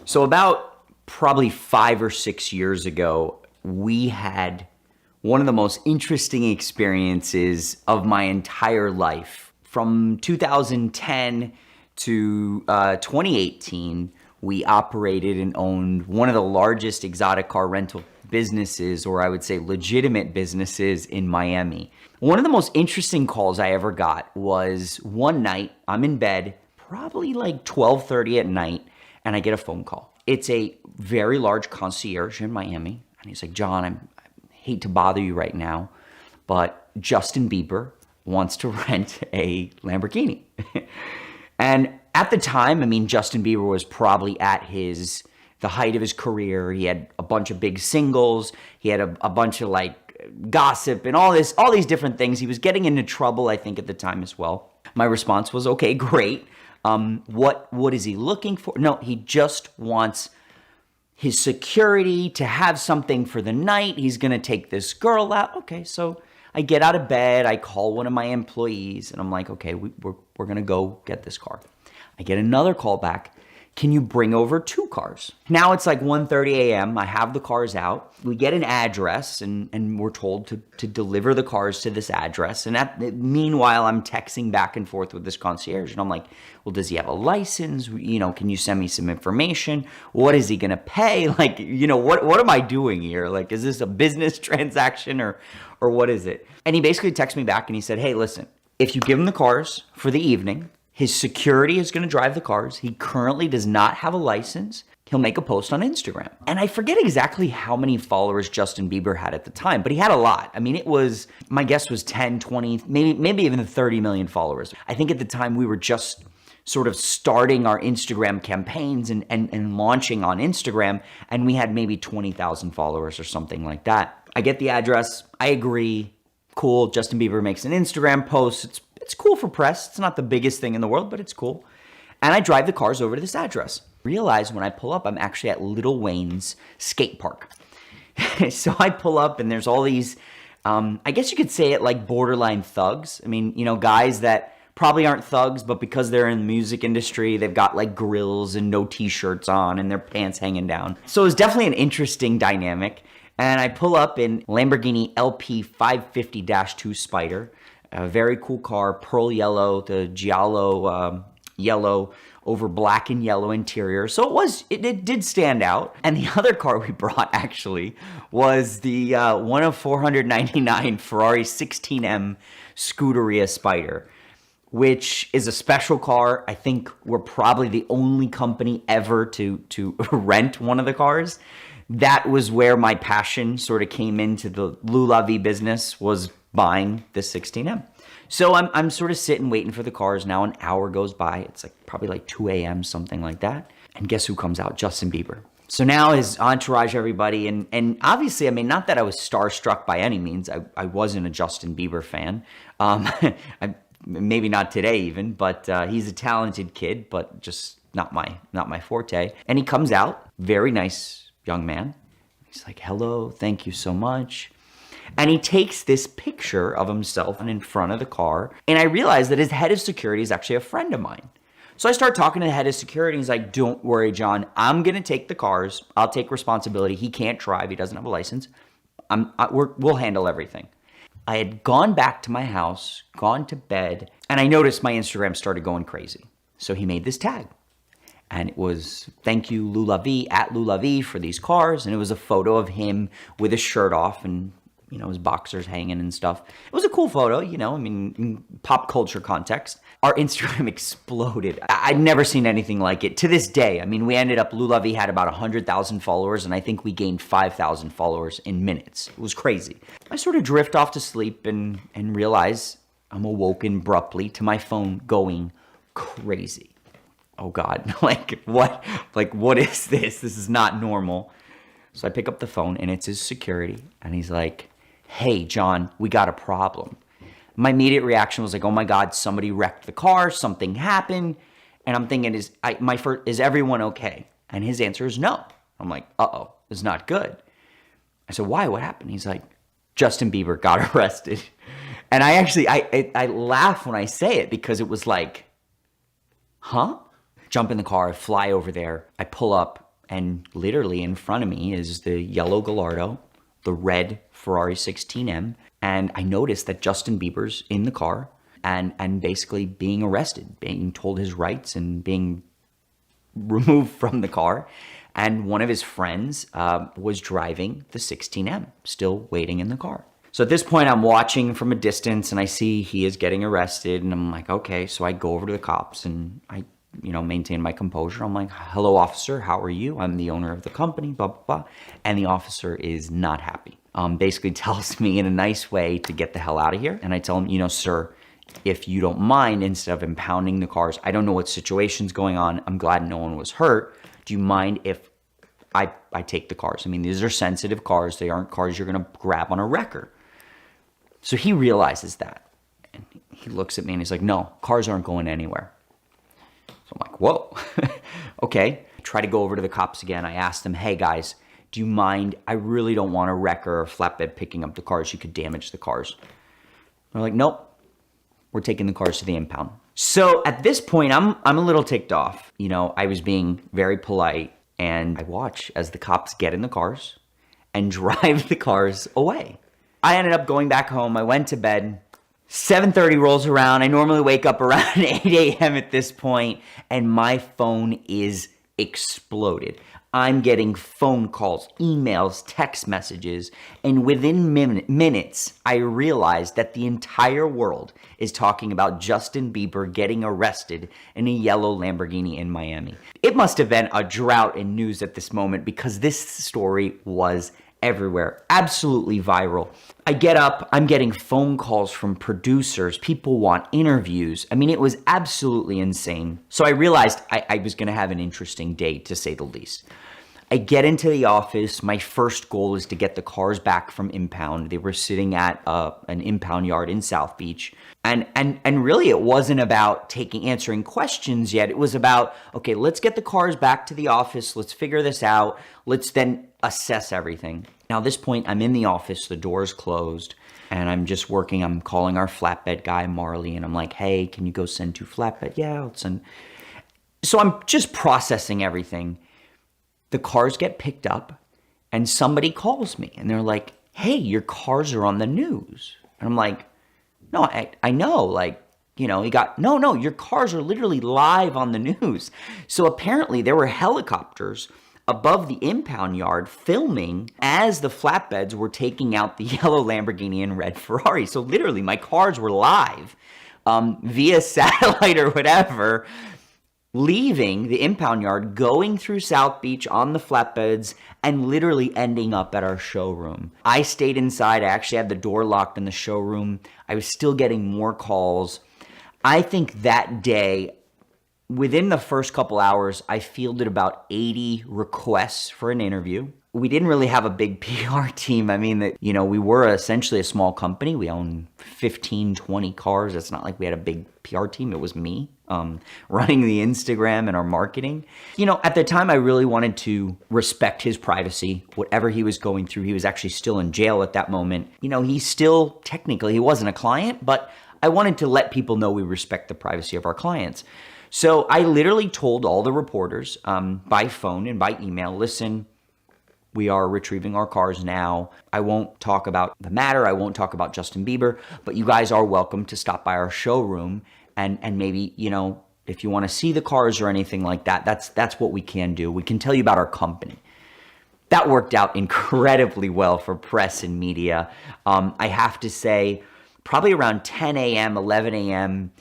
So about probably 5 or 6 years ago, we had one of the most interesting experiences of my entire life. From 2010 to 2018, we operated and owned one of the largest exotic car rental businesses, or I would say legitimate businesses, in Miami. One of the most interesting calls I ever got was one night, I'm in bed, probably like 12:30 at night, and I get a phone call. It's a very large concierge in Miami, and he's like, John, I hate to bother you right now, but Justin Bieber wants to rent a Lamborghini. And at the time, I mean, Justin Bieber was probably at the height of his career. He had a bunch of big singles. He had a bunch of like gossip and all these different things. He was getting into trouble, I think, at the time as well. My response was, okay, great. What is he looking for? No, he just wants his security to have something for the night. He's going to take this girl out. Okay, so I get out of bed. I call one of my employees, and I'm like, okay, we're going to go get this car. I get another call back. can you bring over 2 cars? Now it's like 1:30 a.m. I have the cars out. We get an address and we're told to deliver the cars to this address. And meanwhile, I'm texting back and forth with this concierge. And I'm like, well, does he have a license? Can you send me some information? What is he going to pay? Like, what am I doing here? Like, is this a business transaction or what is it? And he basically texted me back and he said, hey, listen, if you give him the cars for the evening, his security is going to drive the cars. He currently does not have a license. He'll make a post on Instagram. And I forget exactly how many followers Justin Bieber had at the time, but he had a lot. I mean, my guess was 10, 20, maybe even 30 million followers. I think at the time we were just sort of starting our Instagram campaigns and launching on Instagram, and we had maybe 20,000 followers or something like that. I get the address. I agree. Cool. Justin Bieber makes an Instagram post. It's cool for press. It's not the biggest thing in the world, but it's cool. And I drive the cars over to this address. Realize when I pull up, I'm actually at Little Wayne's skate park. So I pull up and there's all these, I guess you could say it like borderline thugs. I mean, guys that probably aren't thugs, but because they're in the music industry, they've got like grills and no t-shirts on and their pants hanging down. So it's definitely an interesting dynamic. And I pull up in Lamborghini LP 550-2 Spider. A very cool car, pearl yellow, the giallo yellow over black and yellow interior. So it did stand out. And the other car we brought actually was the one of 499 Ferrari 16M Scuderia Spider, which is a special car. I think we're probably the only company ever to rent one of the cars. That was where my passion sort of came into the Lulavi business, was buying this 16M. So I'm sort of sitting waiting for the cars. Now an hour goes by. It's like probably like 2 a.m., something like that. And guess who comes out? Justin Bieber. So now his entourage, everybody, and obviously, I mean, not that I was starstruck by any means. I wasn't a Justin Bieber fan. Maybe not today even, but he's a talented kid, but just not my forte. And he comes out, very nice young man. He's like, hello, thank you so much. And he takes this picture of himself in front of the car. And I realize that his head of security is actually a friend of mine. So I start talking to the head of security. He's like, don't worry, John. I'm going to take the cars. I'll take responsibility. He can't drive. He doesn't have a license. We'll handle everything. I had gone back to my house, gone to bed, and I noticed my Instagram started going crazy. So he made this tag. And it was, thank you, Lulavi, at Lulavi, for these cars. And it was a photo of him with his shirt off and his boxers hanging and stuff. It was a cool photo, in pop culture context. Our Instagram exploded. I'd never seen anything like it to this day. I mean, Lulavi had about 100,000 followers, and I think we gained 5,000 followers in minutes. It was crazy. I sort of drift off to sleep and realize I'm awoken abruptly to my phone going crazy. Oh God, what is this? This is not normal. So I pick up the phone and it's his security and he's like, hey, John, we got a problem. My immediate reaction was like, oh my God, somebody wrecked the car, something happened. And I'm thinking, is everyone okay? And his answer is no. I'm like, uh-oh, it's not good. I said, why? What happened? He's like, Justin Bieber got arrested. And I laugh when I say it because it was like, huh? Jump in the car, I fly over there, I pull up, and literally in front of me is the yellow Gallardo, the red Ferrari 16M, and I noticed that Justin Bieber's in the car and basically being arrested, being told his rights and being removed from the car. And one of his friends was driving the 16M, still waiting in the car. So at this point, I'm watching from a distance and I see he is getting arrested, and I'm like, okay. So I go over to the cops and I maintain my composure. I'm like, hello, officer, how are you? I'm the owner of the company, blah, blah, blah. And the officer is not happy. Basically tells me in a nice way to get the hell out of here. And I tell him, sir, if you don't mind, instead of impounding the cars, I don't know what situation's going on. I'm glad no one was hurt. Do you mind if I take the cars? I mean, these are sensitive cars. They aren't cars you're going to grab on a wrecker. So he realizes that. And he looks at me and he's like, no, cars aren't going anywhere. So I'm like, whoa, okay. Try to go over to the cops again. I asked them, hey guys, do you mind? I really don't want a wrecker or flatbed picking up the cars. You could damage the cars. They're like, nope, we're taking the cars to the impound. So at this point, I'm a little ticked off. I was being very polite, and I watch as the cops get in the cars and drive the cars away. I ended up going back home. I went to bed. 7:30 rolls around. I normally wake up around 8 a.m. at this point, and my phone is exploded. I'm getting phone calls, emails, text messages, and within minutes, I realized that the entire world is talking about Justin Bieber getting arrested in a yellow Lamborghini in Miami. It must have been a drought in news at this moment because this story was everywhere, absolutely viral. I get up, I'm getting phone calls from producers, people want interviews. I mean, it was absolutely insane. So I realized I was gonna have an interesting day, to say the least. I get into the office. My first goal is to get the cars back from impound. They were sitting at an impound yard in South Beach. And really it wasn't about answering questions yet. It was about, okay, let's get the cars back to the office. Let's figure this out. Let's then assess everything. Now at this point, I'm in the office, the door's closed, and I'm just working. I'm calling our flatbed guy, Marley, and I'm like, hey, can you go send 2 flatbed? Yeah, I'll send. So I'm just processing everything. The cars get picked up, and somebody calls me, and they're like, hey, your cars are on the news. And I'm like, no, I know, no, your cars are literally live on the news. So apparently there were helicopters above the impound yard filming as the flatbeds were taking out the yellow Lamborghini and red Ferrari. So literally my cars were live via satellite or whatever, leaving the impound yard, going through South Beach on the flatbeds, and literally ending up at our showroom. I stayed inside. I actually had the door locked in the showroom. I was still getting more calls. I think that day, within the first couple hours, I fielded about 80 requests for an interview. We didn't really have a big PR team. I mean, we were essentially a small company. We owned 15, 20 cars. It's not like we had a big PR team. It was me running the Instagram and our marketing. At the time, I really wanted to respect his privacy, whatever he was going through. He was actually still in jail at that moment. He's still, technically, he wasn't a client, but I wanted to let people know we respect the privacy of our clients. So I literally told all the reporters by phone and by email, listen, we are retrieving our cars now. I won't talk about the matter. I won't talk about Justin Bieber, but you guys are welcome to stop by our showroom and maybe, if you want to see the cars or anything like that, that's what we can do. We can tell you about our company. That worked out incredibly well for press and media. I have to say, probably around 10 a.m., 11 a.m.,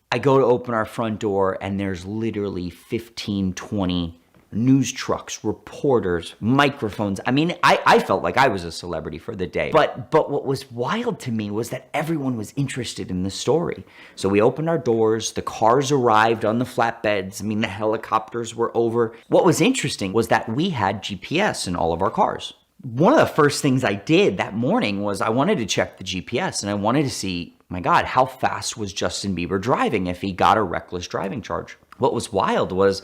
I go to open our front door and there's literally 15, 20 news trucks, reporters, microphones. I mean, I felt like I was a celebrity for the day. But what was wild to me was that everyone was interested in the story. So we opened our doors, the cars arrived on the flatbeds. I mean, the helicopters were over. What was interesting was that we had GPS in all of our cars. One of the first things I did that morning was I wanted to check the GPS and I wanted to see, my God, how fast was Justin Bieber driving if he got a reckless driving charge? What was wild was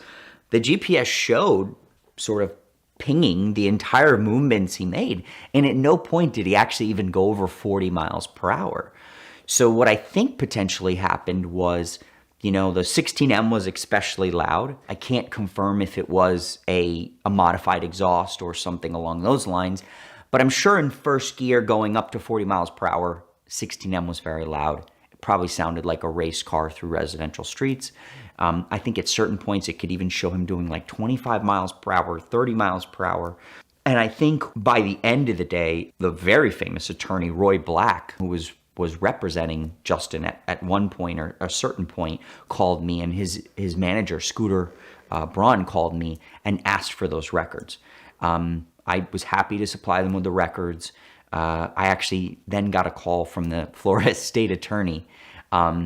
the GPS showed sort of pinging the entire movements he made. And at no point did he actually even go over 40 miles per hour. So what I think potentially happened was, the 16M was especially loud. I can't confirm if it was a modified exhaust or something along those lines, but I'm sure in first gear going up to 40 miles per hour, 16M was very loud. It probably sounded like a race car through residential streets. I think at certain points it could even show him doing like 25 miles per hour, 30 miles per hour. And I think by the end of the day, the very famous attorney, Roy Black, who was representing Justin at one point or a certain point, called me, and his manager, Scooter Braun, called me and asked for those records. I was happy to supply them with the records. I actually then got a call from the Florida state attorney,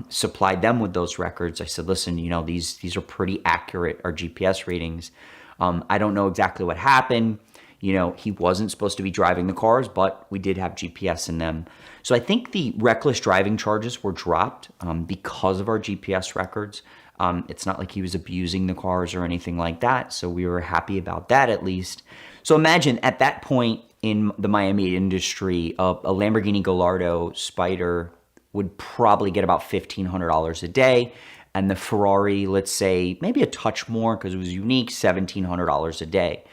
supplied them with those records. I said, listen, these are pretty accurate, our GPS readings. I don't know exactly what happened. He wasn't supposed to be driving the cars, but we did have GPS in them. So I think the reckless driving charges were dropped because of our GPS records. It's not like he was abusing the cars or anything like that. So we were happy about that at least. So imagine at that point in the Miami industry, a Lamborghini Gallardo Spider would probably get about $1,500 a day. And the Ferrari, let's say maybe a touch more because it was unique, $1,700 a day.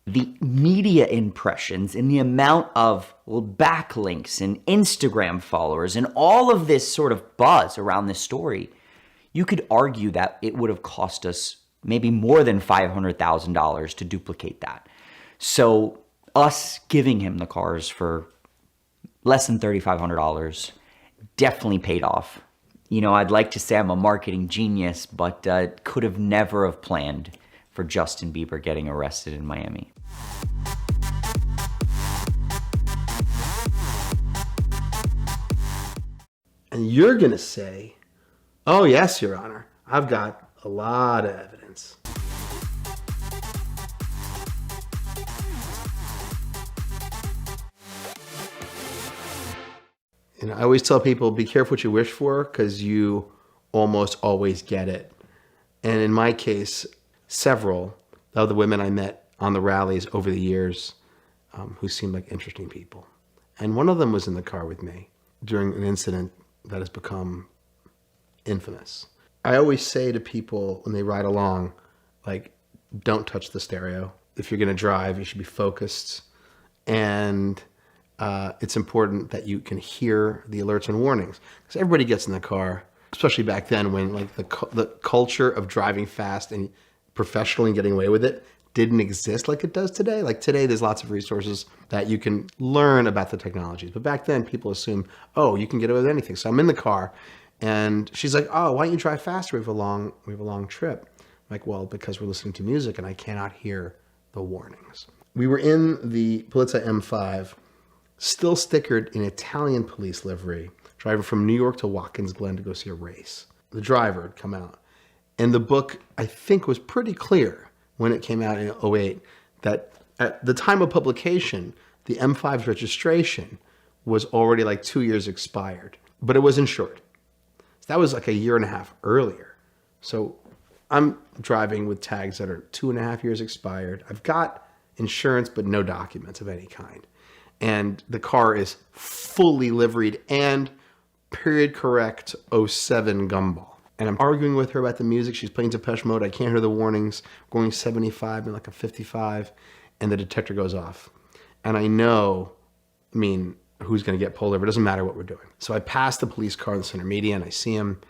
The media impressions and the amount of backlinks and Instagram followers and all of this sort of buzz around this story, you could argue that it would have cost us maybe more than $500,000 to duplicate that. So us giving him the cars for less than $3,500 definitely paid off. I'd like to say I'm a marketing genius, but could have never have planned for Justin Bieber getting arrested in Miami. And you're going to say, oh, yes, Your Honor, I've got a lot of evidence. I always tell people, be careful what you wish for because you almost always get it. And in my case, several of the women I met on the rallies over the years who seemed like interesting people. And one of them was in the car with me during an incident that has become infamous. I always say to people when they ride along, don't touch the stereo. If you're going to drive, you should be focused. And it's important that you can hear the alerts and warnings. Because everybody gets in the car, especially back then when the culture of driving fast and professionally getting away with it didn't exist like it does today. Like today, there's lots of resources that you can learn about the technologies. But back then, people assumed, oh, you can get away with anything. So I'm in the car, and she's like, oh, why don't you drive faster? We have a long trip. I'm like, well, because we're listening to music, and I cannot hear the warnings. We were in the Polizia M5, still stickered in Italian police livery, driving from New York to Watkins Glen to go see a race. The driver had come out. And the book, I think, was pretty clear when it came out in 2008 that at the time of publication, the M5's registration was already 2 years expired, but it was insured. So that was a year and a half earlier. So I'm driving with tags that are 2.5 years expired. I've got insurance, but no documents of any kind. And the car is fully liveried and period correct 07 gumball. And I'm arguing with her about the music. She's playing Depeche Mode. I can't hear the warnings. Going 75 and a 55. And the detector goes off. And I know, who's going to get pulled over. It doesn't matter what we're doing. So I pass the police car in the center media and I see him.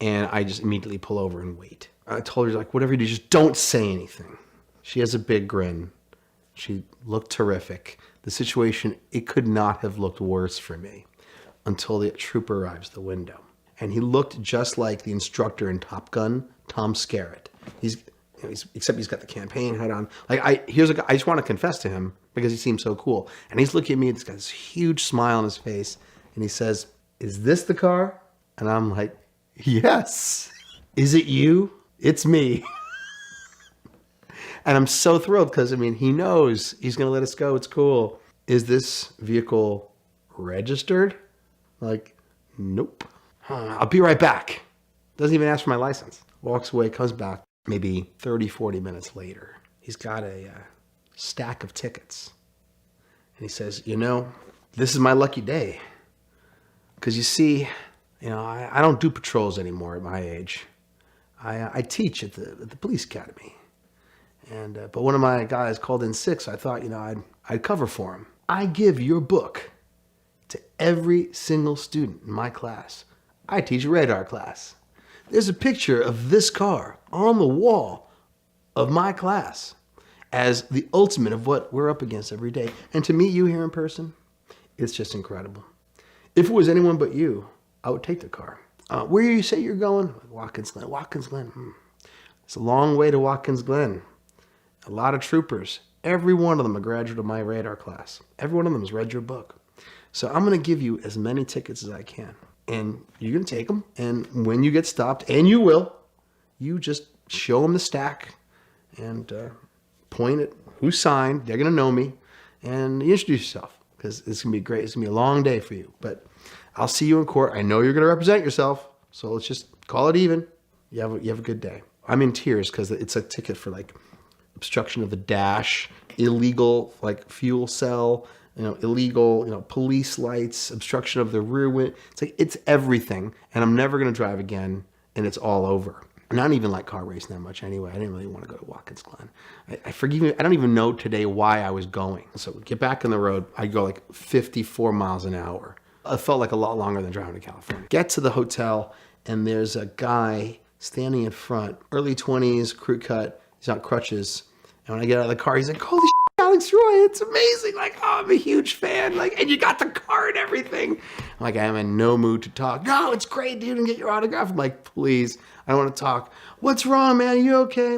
And I just immediately pull over and wait. I told her, whatever you do, just don't say anything. She has a big grin. She looked terrific. The situation, it could not have looked worse for me until the trooper arrives at the window. And he looked just like the instructor in Top Gun, Tom Skerritt. Except he's got the campaign hat on. Here's a guy, I just want to confess to him because he seems so cool. And he's looking at me, and he's got this huge smile on his face. And he says, is this the car? And I'm like, yes. Is it you? It's me. And I'm so thrilled because, he knows he's going to let us go. It's cool. Is this vehicle registered? Nope. I'll be right back. Doesn't even ask for my license. Walks away, comes back maybe 30, 40 minutes later. He's got a stack of tickets. And he says, this is my lucky day. Because you see, I don't do patrols anymore at my age. I teach at the police academy. But one of my guys called in sick, so I thought, I'd cover for him. I give your book to every single student in my class. I teach a radar class. There's a picture of this car on the wall of my class as the ultimate of what we're up against every day. And to meet you here in person, it's just incredible. If it was anyone but you, I would take the car. Where you say you're going? Watkins Glen. Watkins Glen. It's a long way to Watkins Glen. A lot of troopers. Every one of them a graduate of my radar class. Every one of them has read your book. So I'm going to give you as many tickets as I can. And you're going to take them. And when you get stopped, and you will, you just show them the stack and point at who signed. They're going to know me. And you introduce yourself because it's going to be great. It's going to be a long day for you. But I'll see you in court. I know you're going to represent yourself. So let's just call it even. You have a good day. I'm in tears because it's a ticket for obstruction of the dash, illegal fuel cell, illegal, police lights, obstruction of the rear window. It's like, it's everything. And I'm never going to drive again. And it's all over. I don't even like car racing that much anyway. I didn't really want to go to Watkins Glen. I don't even know today why I was going. So we get back on the road. I go like 54 miles an hour. It felt like a lot longer than driving to California. Get to the hotel, and there's a guy standing in front, early 20s, crew cut. He's on crutches. And when I get out of the car, he's like, holy shit, Alex Roy, it's amazing. Like, oh, I'm a huge fan. Like, and you got the car and everything. I'm like, I'm in no mood to talk. No, it's great, dude, and get your autograph. I'm like, please, I don't want to talk. What's wrong, man? Are you okay?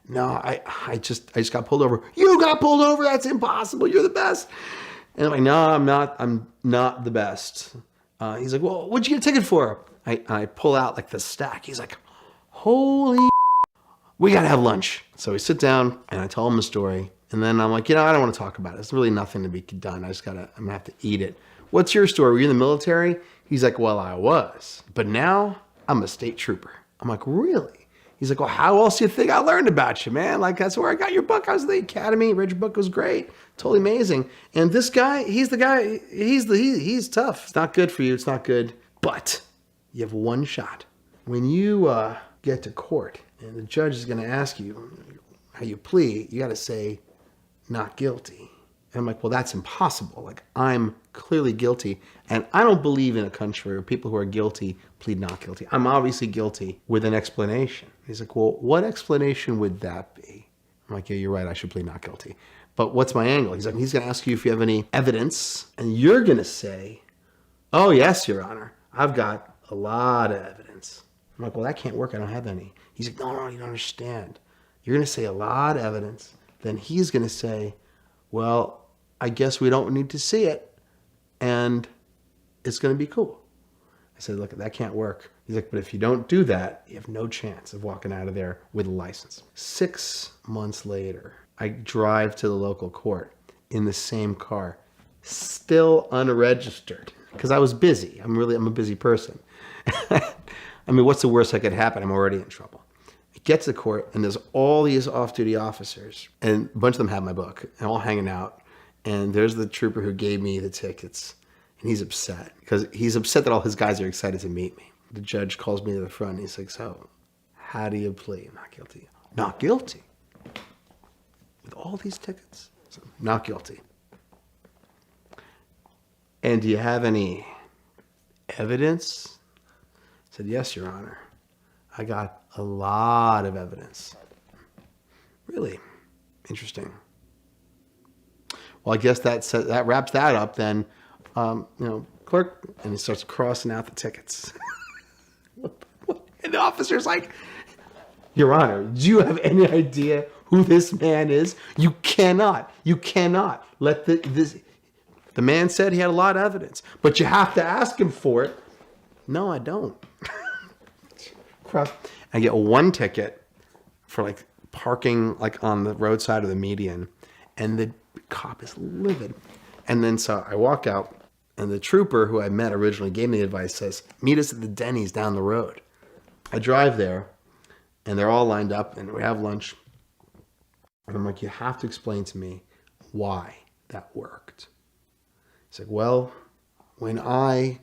No, I just got pulled over. You got pulled over? That's impossible. You're the best. And I'm like, no, I'm not the best. He's like, well, what'd you get a ticket for? I pull out like the stack. He's like, holy, we got to have lunch. So we sit down and I tell him the story. And then I'm like, I don't want to talk about it. It's really nothing to be done. I'm going to have to eat it. What's your story? Were you in the military? He's like, well, I was. But now I'm a state trooper. I'm like, really? He's like, well, how else do you think I learned about you, man? Like, that's where I got your book. I was at the academy. Read your book. It was great. Totally amazing. And this guy, he's the guy, he's tough. It's not good for you. It's not good. But you have one shot. When you get to court and the judge is going to ask you how you plead, you got to say, not guilty. And I'm like, well, that's impossible. Like, I'm clearly guilty. And I don't believe in a country where people who are guilty plead not guilty. I'm obviously guilty with an explanation. He's like, well, what explanation would that be? I'm like, yeah, you're right. I should plead not guilty. But what's my angle? He's like, he's going to ask you if you have any evidence. And you're going to say, oh, yes, Your Honor. I've got a lot of evidence. I'm like, well, that can't work. I don't have any. He's like, no, you don't understand. You're going to say a lot of evidence. Then he's going to say, well, I guess we don't need to see it. And it's going to be cool. I said, look, that can't work. He's like, but if you don't do that, you have no chance of walking out of there with a license. 6 months later, I drive to the local court in the same car, still unregistered, because I was busy. I'm a busy person. I mean, what's the worst that could happen? I'm already in trouble. I get to the court, and there's all these off-duty officers, and a bunch of them have my book, and all hanging out. And there's the trooper who gave me the tickets, and he's upset because he's upset that all his guys are excited to meet me. The judge calls me to the front, and he's like, so how do you plead? Not guilty. Not guilty. With all these tickets? So, not guilty. And do you have any evidence? I said, yes, Your Honor. I got a lot of evidence. Really? Interesting. Well, I guess that wraps that up then. Clerk, and he starts crossing out the tickets. And the officer's like, Your Honor, do you have any idea who this man is? You cannot let the man said he had a lot of evidence, but you have to ask him for it. No, I don't. I get one ticket for like parking like on the roadside of the median, and the cop is livid. And then so I walk out, and the trooper who I met originally gave me the advice, says, meet us at the Denny's down the road. I drive there, and they're all lined up, and we have lunch. And I'm like, you have to explain to me why that worked. He's like, well, when I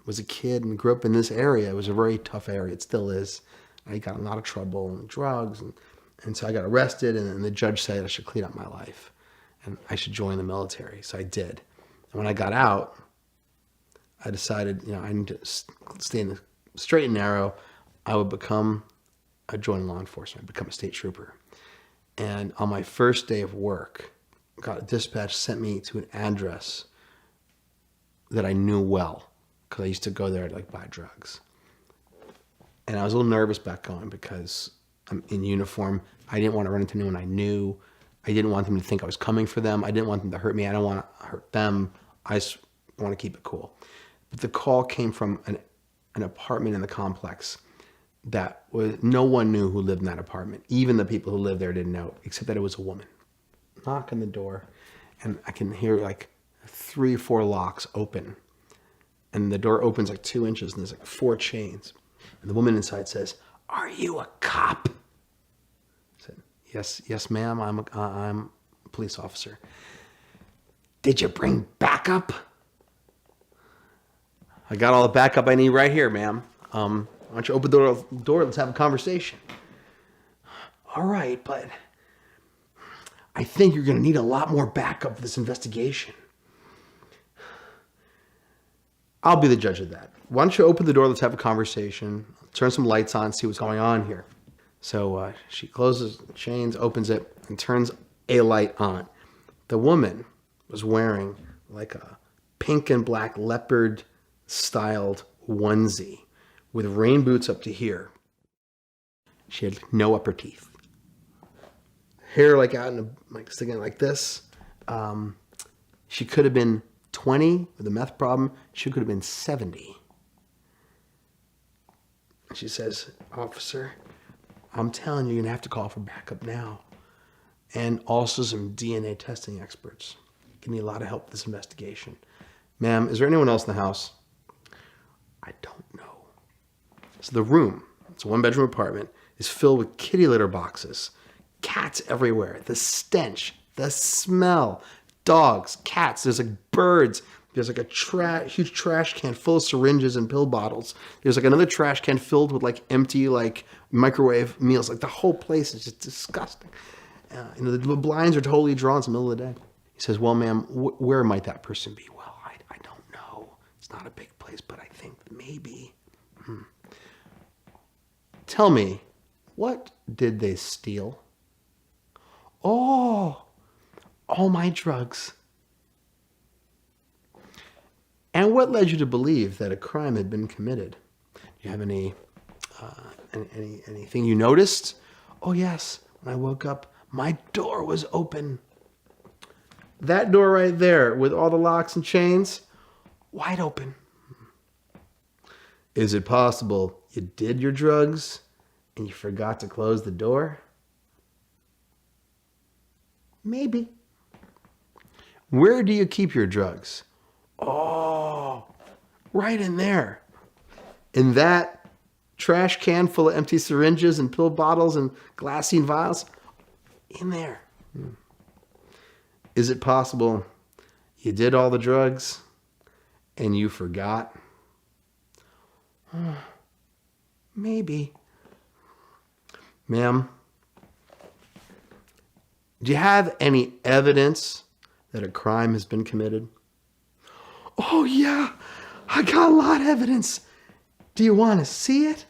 was a kid and grew up in this area, it was a very tough area. It still is. I got in a lot of trouble and drugs, and so I got arrested, and the judge said I should clean up my life and I should join the military. So I did. And when I got out, I decided, I need to stay in the straight and narrow. I would join law enforcement, become a state trooper. And on my first day of work, got a dispatch sent me to an address that I knew well, because I used to go there to buy drugs. And I was a little nervous about going because I'm in uniform. I didn't want to run into anyone I knew. I didn't want them to think I was coming for them. I didn't want them to hurt me. I don't want to hurt them. I just want to keep it cool. But the call came from an apartment in the complex that no one knew who lived in that apartment. Even the people who lived there didn't know, except that it was a woman. Knock on the door, and I can hear 3 or 4 locks open. And the door opens 2 inches, and there's 4 chains. And the woman inside says, "Are you a cop?" I said, yes, ma'am, I'm a police officer. Did you bring backup? I got all the backup I need right here, ma'am. Why don't you open the door? Let's have a conversation. All right, but I think you're going to need a lot more backup for this investigation. I'll be the judge of that. Why don't you open the door? Let's have a conversation. Turn some lights on, see what's going on here. So she closes the chains, opens it, and turns a light on. The woman was wearing like a pink and black leopard styled onesie with rain boots up to here. She had no upper teeth. Hair like out in like sticking like this. She could have been 20 with a meth problem. She could have been 70. She says, "Officer, I'm telling you, you're gonna have to call for backup now. And also some DNA testing experts. You need a lot of help with this investigation. Ma'am, is there anyone else in the house?" "I don't know." So the room, it's a one-bedroom apartment, is filled with kitty litter boxes, cats everywhere, the stench, the smell, dogs, cats, there's like birds, there's like a huge trash can full of syringes and pill bottles. There's like another trash can filled with like empty like microwave meals. Like the whole place is just disgusting. The blinds are totally drawn. It's the middle of the day. He says, "Well, ma'am, where might that person be?" "Well, I don't know. It's not a big place, but I think maybe." "Tell me, what did they steal?" "Oh, all my drugs." "And what led you to believe that a crime had been committed? Do you have anything you noticed?" "Oh, yes. When I woke up, my door was open." "That door right there with all the locks and chains?" "Wide open." "Is it possible you did your drugs and you forgot to close the door?" "Maybe." "Where do you keep your drugs?" "Oh, right in there. In that trash can full of empty syringes and pill bottles and glassine vials? In there." "Is it possible you did all the drugs and you forgot?" "Maybe." "Ma'am, do you have any evidence that a crime has been committed?" "Oh, yeah, I got a lot of evidence. Do you want to see it?"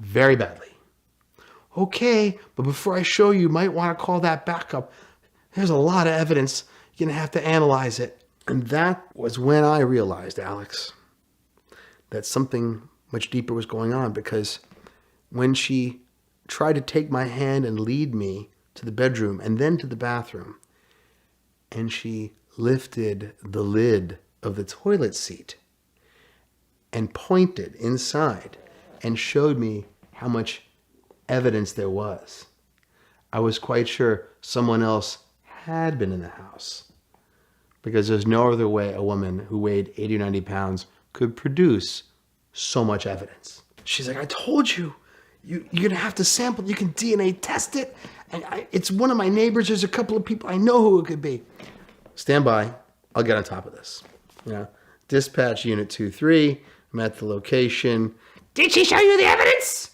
"Very badly." "Okay, but before I show you, you might want to call that backup. There's a lot of evidence. You're going to have to analyze it." And that was when I realized, Alex, that something much deeper was going on, because when she tried to take my hand and lead me to the bedroom and then to the bathroom, and she lifted the lid of the toilet seat and pointed inside and showed me how much evidence there was, I was quite sure someone else had been in the house, because there's no other way a woman who weighed 80 or 90 pounds could produce so much evidence. She's like, "I told you, you're going to have to sample. You can DNA test it. And it's one of my neighbors. There's a couple of people. I know who it could be." "Stand by. I'll get on top of this." Dispatch Unit 2-3. I'm at the location. "Did she show you the evidence?"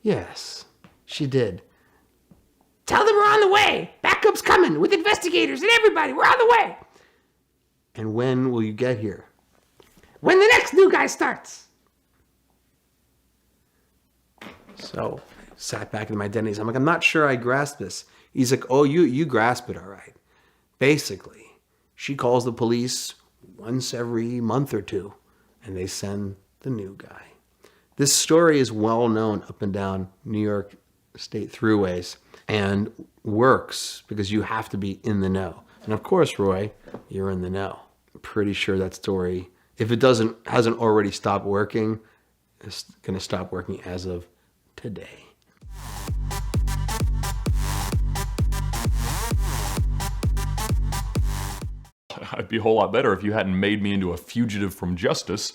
"Yes, she did." "Tell them we're on the way. Backup's coming with investigators and everybody. We're on the way." "And when will you get here?" "When the next new guy starts." So I sat back in my den. I'm like, "I'm not sure I grasp this." He's like, "Oh, you grasp it, all right." Basically, she calls the police once every month or two, and they send the new guy. This story is well known up and down New York State thruways, and works because you have to be in the know. And of course, Roy, you're in the know. I'm pretty sure that story, if it hasn't already stopped working, it's going to stop working as of today. I'd be a whole lot better if you hadn't made me into a fugitive from justice.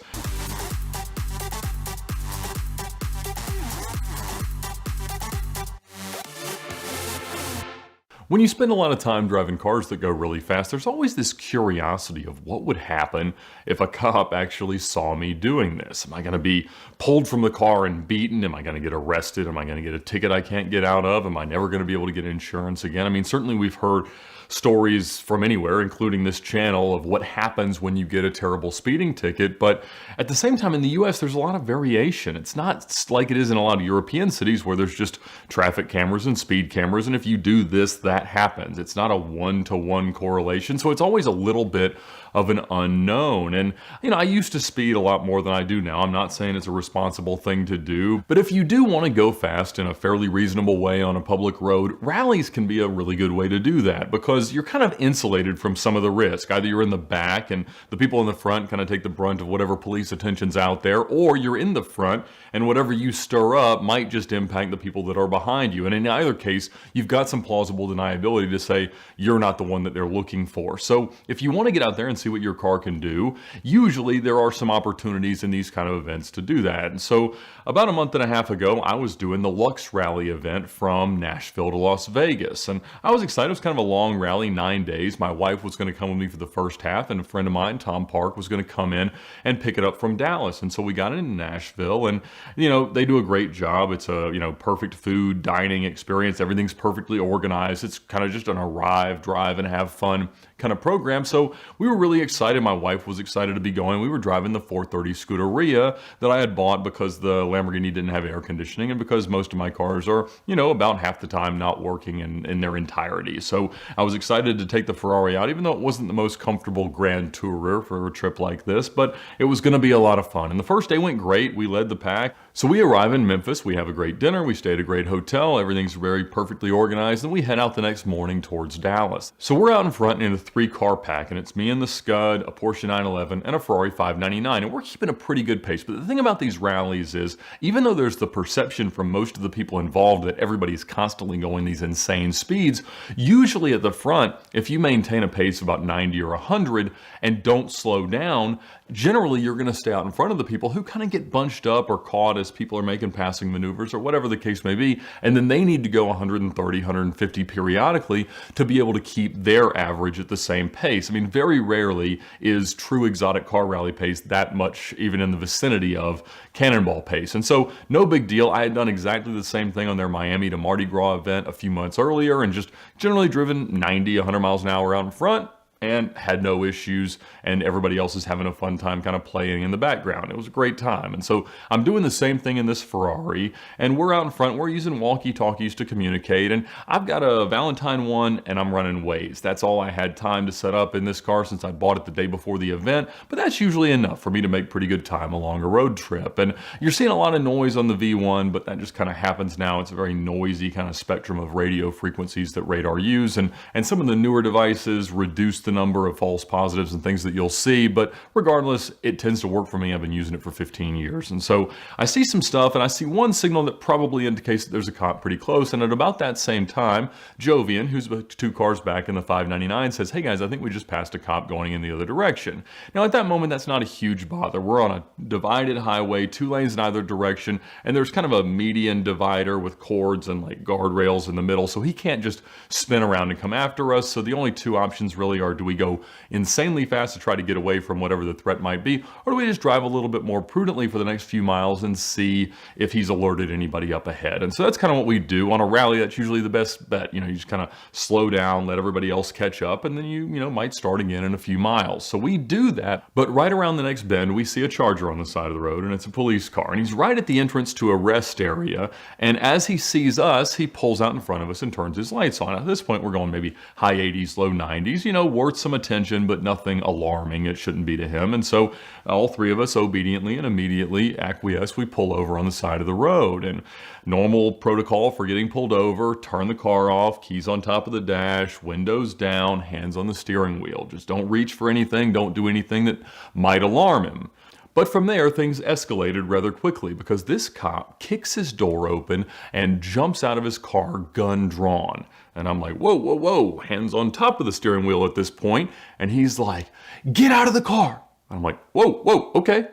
When you spend a lot of time driving cars that go really fast, there's always this curiosity of what would happen if a cop actually saw me doing this. Am I going to be pulled from the car and beaten? Am I going to get arrested? Am I going to get a ticket I can't get out of? Am I never going to be able to get insurance again? I mean, certainly we've heard stories from anywhere, including this channel, of what happens when you get a terrible speeding ticket. But at the same time, in the US, there's a lot of variation. It's not like it is in a lot of European cities where there's just traffic cameras and speed cameras, and if you do this, that happens. It's not a one-to-one correlation, so it's always a little bit of an unknown. And, you know, I used to speed a lot more than I do now. I'm not saying it's a responsible thing to do, but if you do want to go fast in a fairly reasonable way on a public road, rallies can be a really good way to do that, because you're kind of insulated from some of the risk. Either you're in the back and the people in the front kind of take the brunt of whatever police attention's out there, or you're in the front and whatever you stir up might just impact the people that are behind you. And in either case, you've got some plausible deniability to say you're not the one that they're looking for. So if you want to get out there and see what your car can do, usually there are some opportunities in these kind of events to do that. And so about a month and a half ago, I was doing the Lux Rally event from Nashville to Las Vegas. And I was excited. It was kind of a long rally, 9 days. My wife was going to come with me for the first half, and a friend of mine, Tom Park, was going to come in and pick it up from Dallas. And so we got into Nashville, and, you know, they do a great job. It's a, you know, perfect food, dining experience. Everything's perfectly organized. It's kind of just an arrive, drive, and have fun kind of program. So we were really excited. My wife was excited to be going. We were driving the 430 Scuderia that I had bought because the Lamborghini didn't have air conditioning, and because most of my cars are, you know, about half the time not working in their entirety. So I was excited to take the Ferrari out, even though it wasn't the most comfortable Grand Tourer for a trip like this, but it was going to be a lot of fun. And the first day went great. We led the pack. So we arrive in Memphis. We have a great dinner. We stay at a great hotel. Everything's very perfectly organized. And we head out the next morning towards Dallas. So we're out in front in a 3-car pack, and it's me and the Scud, a Porsche 911, and a Ferrari 599. And we're keeping a pretty good pace. But the thing about these rallies is, even though there's the perception from most of the people involved that everybody's constantly going these insane speeds, usually at the front, if you maintain a pace of about 90 or 100 and don't slow down, generally you're going to stay out in front of the people who kind of get bunched up or caught as people are making passing maneuvers or whatever the case may be, and then they need to go 130, 150 periodically to be able to keep their average at the same pace. I mean, very rarely is true exotic car rally pace that much even in the vicinity of cannonball pace. And so no big deal. I had done exactly the same thing on their Miami to Mardi Gras event a few months earlier, and just generally driven 90, 100 miles an hour out in front, and had no issues, and everybody else is having a fun time kind of playing in the background. It was a great time. And so I'm doing the same thing in this Ferrari, and we're out in front. We're using walkie-talkies to communicate, and I've got a Valentine one, and I'm running Waze. That's all I had time to set up in this car since I bought it the day before the event, but that's usually enough for me to make pretty good time along a road trip. And you're seeing a lot of noise on the V1, but that just kind of happens now. It's a very noisy kind of spectrum of radio frequencies that radar use, and some of the newer devices reduce the number of false positives and things that you'll see, but regardless, it tends to work for me. I've been using it for 15 years. And so I see some stuff, and I see one signal that probably indicates that there's a cop pretty close. And at about that same time, Jovian, who's 2 cars back in the 599, says, "Hey guys, I think we just passed a cop going in the other direction." Now at that moment, that's not a huge bother. We're on a divided highway, 2 lanes in either direction, and there's kind of a median divider with cords and like guardrails in the middle, so he can't just spin around and come after us. So the only 2 options really are, do we go insanely fast to try to get away from whatever the threat might be, or do we just drive a little bit more prudently for the next few miles and see if he's alerted anybody up ahead? And so that's kind of what we do on a rally. That's usually the best bet. You know, you just kind of slow down, let everybody else catch up, and then you might start again in a few miles. So we do that, but right around the next bend, we see a Charger on the side of the road, and it's a police car, and he's right at the entrance to a rest area, and as he sees us, he pulls out in front of us and turns his lights on. At this point, we're going maybe high 80s, low 90s, worth some attention, but nothing alarming. It shouldn't be to him. And so all 3 of us obediently and immediately acquiesce. We pull over on the side of the road, and normal protocol for getting pulled over: turn the car off, keys on top of the dash, windows down, hands on the steering wheel. Just don't reach for anything. Don't do anything that might alarm him. But from there, things escalated rather quickly, because this cop kicks his door open and jumps out of his car, gun drawn. And I'm like, whoa, whoa, whoa, hands on top of the steering wheel at this point. And he's like, "Get out of the car." I'm like, whoa, whoa, okay.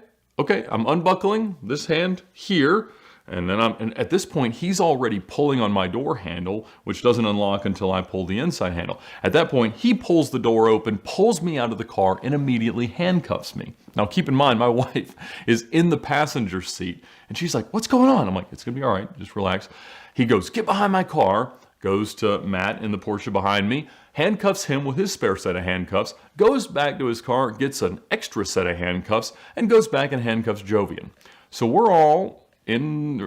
I'm unbuckling this hand here, And at this point, he's already pulling on my door handle, which doesn't unlock until I pull the inside handle. At that point, he pulls the door open, pulls me out of the car, and immediately handcuffs me. Now, keep in mind, my wife is in the passenger seat, and she's like, "What's going on?" I'm like, "It's gonna be all right, just relax." He goes, "Get behind my car," goes to Matt in the Porsche behind me, handcuffs him with his spare set of handcuffs, goes back to his car, gets an extra set of handcuffs, and goes back and handcuffs Jovian. So we're all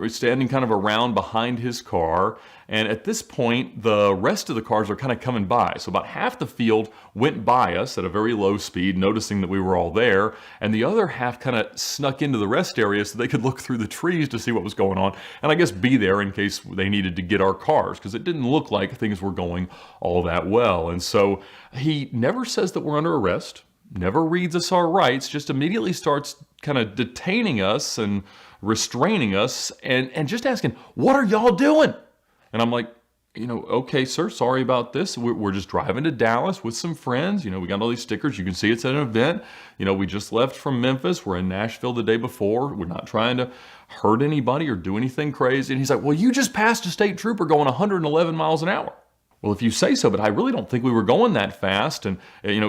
standing kind of around behind his car, and at this point the rest of the cars are kind of coming by. So about half the field went by us at a very low speed, noticing that we were all there, and the other half kind of snuck into the rest area so they could look through the trees to see what was going on, and I guess be there in case they needed to get our cars, because it didn't look like things were going all that well. And so he never says that we're under arrest, never reads us our rights, just immediately starts kind of detaining us and restraining us and just asking, "What are y'all doing?" And I'm like, "Okay, sir, sorry about this. We're just driving to Dallas with some friends. We got all these stickers. You can see it's at an event. We just left from Memphis. We're in Nashville the day before. We're not trying to hurt anybody or do anything crazy." And he's like, "Well, you just passed a state trooper going 111 miles an hour. Well, if you say so, but I really don't think we were going that fast. And,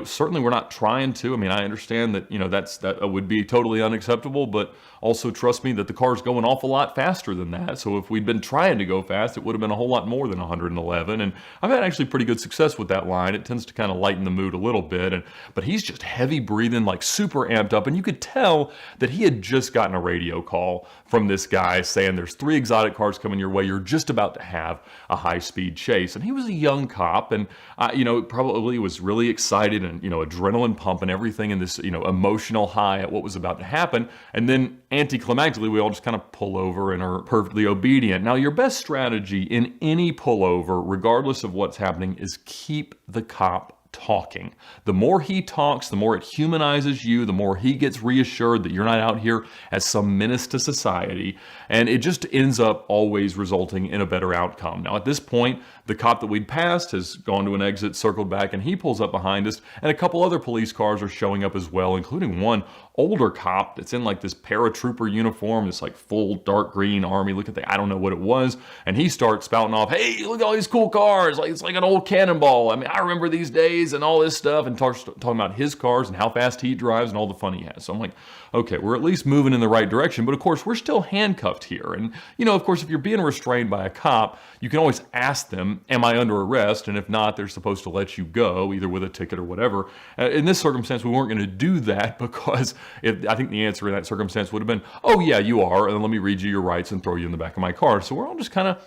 certainly we're not trying to. I mean, I understand that, that would be totally unacceptable, but also trust me that the car's going an awful lot faster than that. So if we'd been trying to go fast, it would have been a whole lot more than 111. And I've had actually pretty good success with that line. It tends to kind of lighten the mood a little bit. But he's just heavy breathing, like super amped up. And you could tell that he had just gotten a radio call from this guy saying there's 3 exotic cars coming your way. You're just about to have a high-speed chase. And he was a young cop, and probably was really excited and adrenaline pumping, everything in this emotional high at what was about to happen. And then anticlimactically, we all just kind of pull over and are perfectly obedient. Now, your best strategy in any pullover, regardless of what's happening, is keep the cop talking. The more he talks, the more it humanizes you, the more he gets reassured that you're not out here as some menace to society, and it just ends up always resulting in a better outcome. Now, at this point, the cop that we'd passed has gone to an exit, circled back, and he pulls up behind us, and a couple other police cars are showing up as well, including one older cop that's in like this paratrooper uniform, this like full dark green army looking thing. I don't know what it was. And he starts spouting off, "Hey, look at all these cool cars. Like, it's like an old cannonball. I mean, I remember these days," and all this stuff, and talking about his cars and how fast he drives and all the fun he has. So I'm like, okay, we're at least moving in the right direction. But of course, we're still handcuffed here. And, of course, if you're being restrained by a cop, you can always ask them, "Am I under arrest?" And if not, they're supposed to let you go, either with a ticket or whatever. In this circumstance, we weren't going to do that because I think the answer in that circumstance would have been, "Oh, yeah, you are. And let me read you your rights and throw you in the back of my car." So we're all just kind of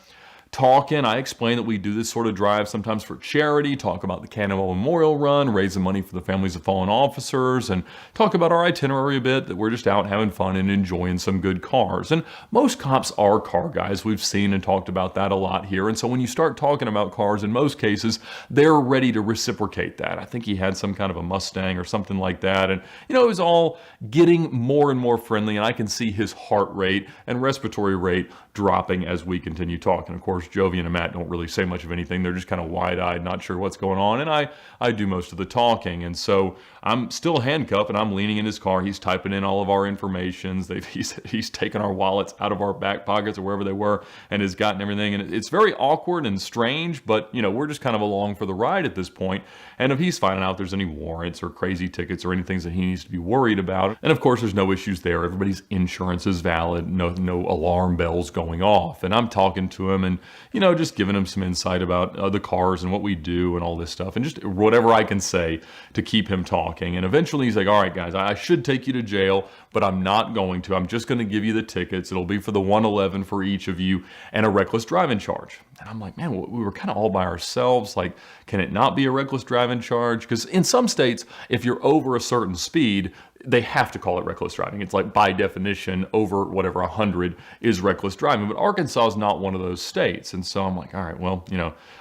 talking. I explain that we do this sort of drive sometimes for charity, talk about the Cannonball Memorial Run, raising money for the families of fallen officers, and talk about our itinerary a bit, that we're just out having fun and enjoying some good cars. And most cops are car guys. We've seen and talked about that a lot here. And so when you start talking about cars, in most cases, they're ready to reciprocate that. I think he had some kind of a Mustang or something like that. And, it was all getting more and more friendly, and I can see his heart rate and respiratory rate dropping as we continue talking. Of course, Jovian and Matt don't really say much of anything. They're just kind of wide-eyed, not sure what's going on, and I do most of the talking. And so I'm still handcuffed, and I'm leaning in his car. He's typing in all of our informations. He's taken our wallets out of our back pockets or wherever they were and has gotten everything. And it's very awkward and strange, but, we're just kind of along for the ride at this point. And if he's finding out if there's any warrants or crazy tickets or anything that he needs to be worried about, and of course, there's no issues there. Everybody's insurance is valid. No alarm bells going off. And I'm talking to him and, just giving him some insight about the cars and what we do and all this stuff, and just whatever I can say to keep him talking. And eventually he's like, "All right, guys, I should take you to jail, but I'm not going to. I'm just going to give you the tickets. It'll be for the 111 for each of you and a reckless driving charge." And I'm like, man, we were kind of all by ourselves. Like, can it not be a reckless driving charge? Because in some states, if you're over a certain speed, they have to call it reckless driving. It's like, by definition, over whatever 100 is reckless driving. But Arkansas is not one of those states. And so I'm like, all right, well,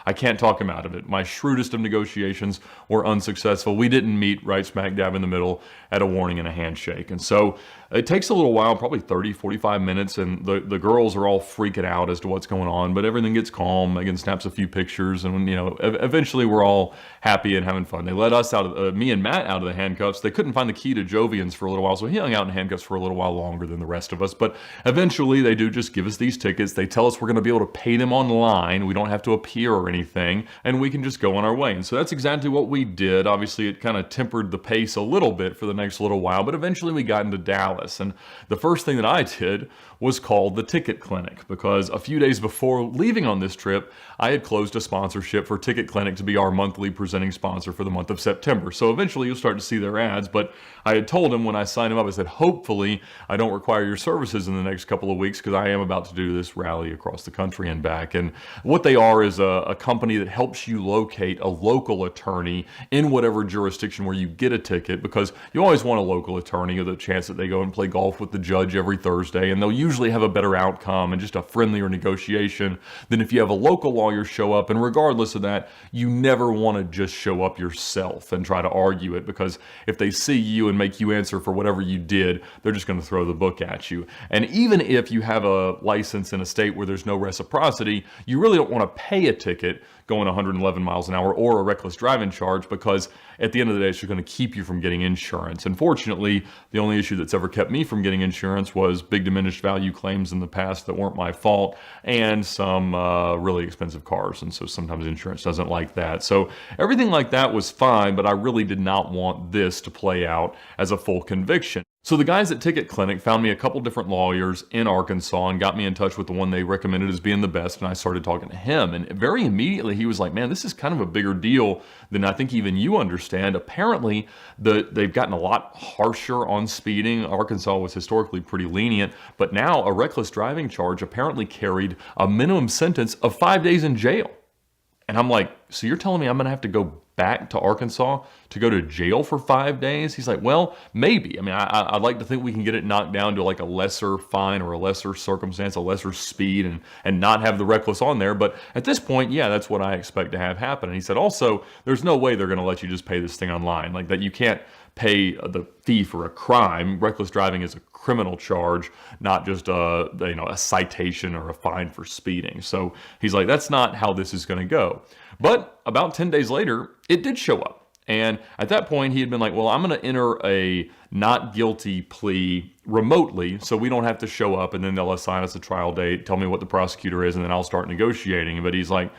I can't talk him out of it. My shrewdest of negotiations were unsuccessful. We didn't meet right smack dab in the middle at a warning and a handshake. And so it takes a little while, probably 30, 45 minutes, and the girls are all freaking out as to what's going on, but everything gets calm. Megan snaps a few pictures, and eventually we're all happy and having fun. They let us out, me and Matt, out of the handcuffs. They couldn't find the key to Monrovians for a little while, so he hung out in handcuffs for a little while longer than the rest of us. But eventually, they do just give us these tickets. They tell us we're going to be able to pay them online. We don't have to appear or anything, and we can just go on our way. And so that's exactly what we did. Obviously, it kind of tempered the pace a little bit for the next little while, but eventually we got into Dallas. And the first thing that I did was call the ticket clinic, because a few days before leaving on this trip, I had closed a sponsorship for Ticket Clinic to be our monthly presenting sponsor for the month of September. So eventually you'll start to see their ads, but I had told them when I signed them up, I said, hopefully I don't require your services in the next couple of weeks, because I am about to do this rally across the country and back. And what they are is a company that helps you locate a local attorney in whatever jurisdiction where you get a ticket, because you always want a local attorney, or the chance that they go and play golf with the judge every Thursday, and they'll usually have a better outcome and just a friendlier negotiation than if you have a local lawyer show up. And regardless of that, you never want to just show up yourself and try to argue it, because if they see you and make you answer for whatever you did, they're just going to throw the book at you. And even if you have a license in a state where there's no reciprocity, you really don't want to pay a ticket going 111 miles an hour or a reckless driving charge, because at the end of the day, it's just going to keep you from getting insurance. Unfortunately, the only issue that's ever kept me from getting insurance was big diminished value claims in the past that weren't my fault, and some really expensive cars. And so sometimes insurance doesn't like that. So everything like that was fine, but I really did not want this to play out as a full conviction. So the guys at Ticket Clinic found me a couple different lawyers in Arkansas and got me in touch with the one they recommended as being the best, and I started talking to him. And very immediately he was like, man, this is kind of a bigger deal than I think even you understand. Apparently, they've gotten a lot harsher on speeding. Arkansas was historically pretty lenient, but now a reckless driving charge apparently carried a minimum sentence of 5 days in jail. And I'm like, so you're telling me I'm going to have to go back to Arkansas to go to jail for 5 days? He's like, well, maybe. I mean, I'd like to think we can get it knocked down to like a lesser fine or a lesser circumstance, a lesser speed, and not have the reckless on there. But at this point, yeah, that's what I expect to have happen. And he said, also, there's no way they're going to let you just pay this thing online. Like that, you can't pay the fee for a crime. Reckless driving is a criminal charge, not just a citation or a fine for speeding. So he's like, that's not how this is going to go. But about 10 days later, it did show up. And at that point, he had been like, well, I'm going to enter a not guilty plea remotely, so we don't have to show up, and then they'll assign us a trial date, tell me what the prosecutor is, and then I'll start negotiating. But he's like,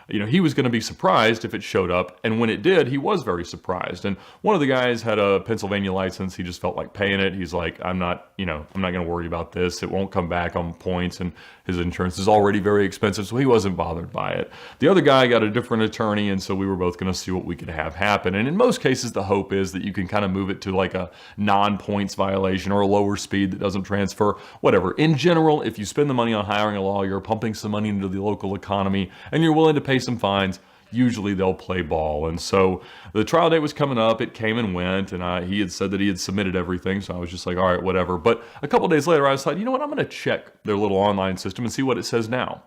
he was going to be surprised if it showed up. And when it did, he was very surprised. And one of the guys had a Pennsylvania license. He just felt like paying it. He's like, I'm not going to worry about this. It won't come back on points. And his insurance is already very expensive, so he wasn't bothered by it. The other guy got a different attorney, and so we were both going to see what we could have happen. And in most cases, the hope is that you can kind of move it to like a non-points violation or a lower speed that doesn't transfer, whatever. In general, if you spend the money on hiring a lawyer, pumping some money into the local economy, and you're willing to pay some fines, usually they'll play ball. And so the trial date was coming up. It came and went, and he had said that he had submitted everything, so I was just like, all right, whatever. But a couple days later, I was like, you know what, I'm going to check their little online system and see what it says now.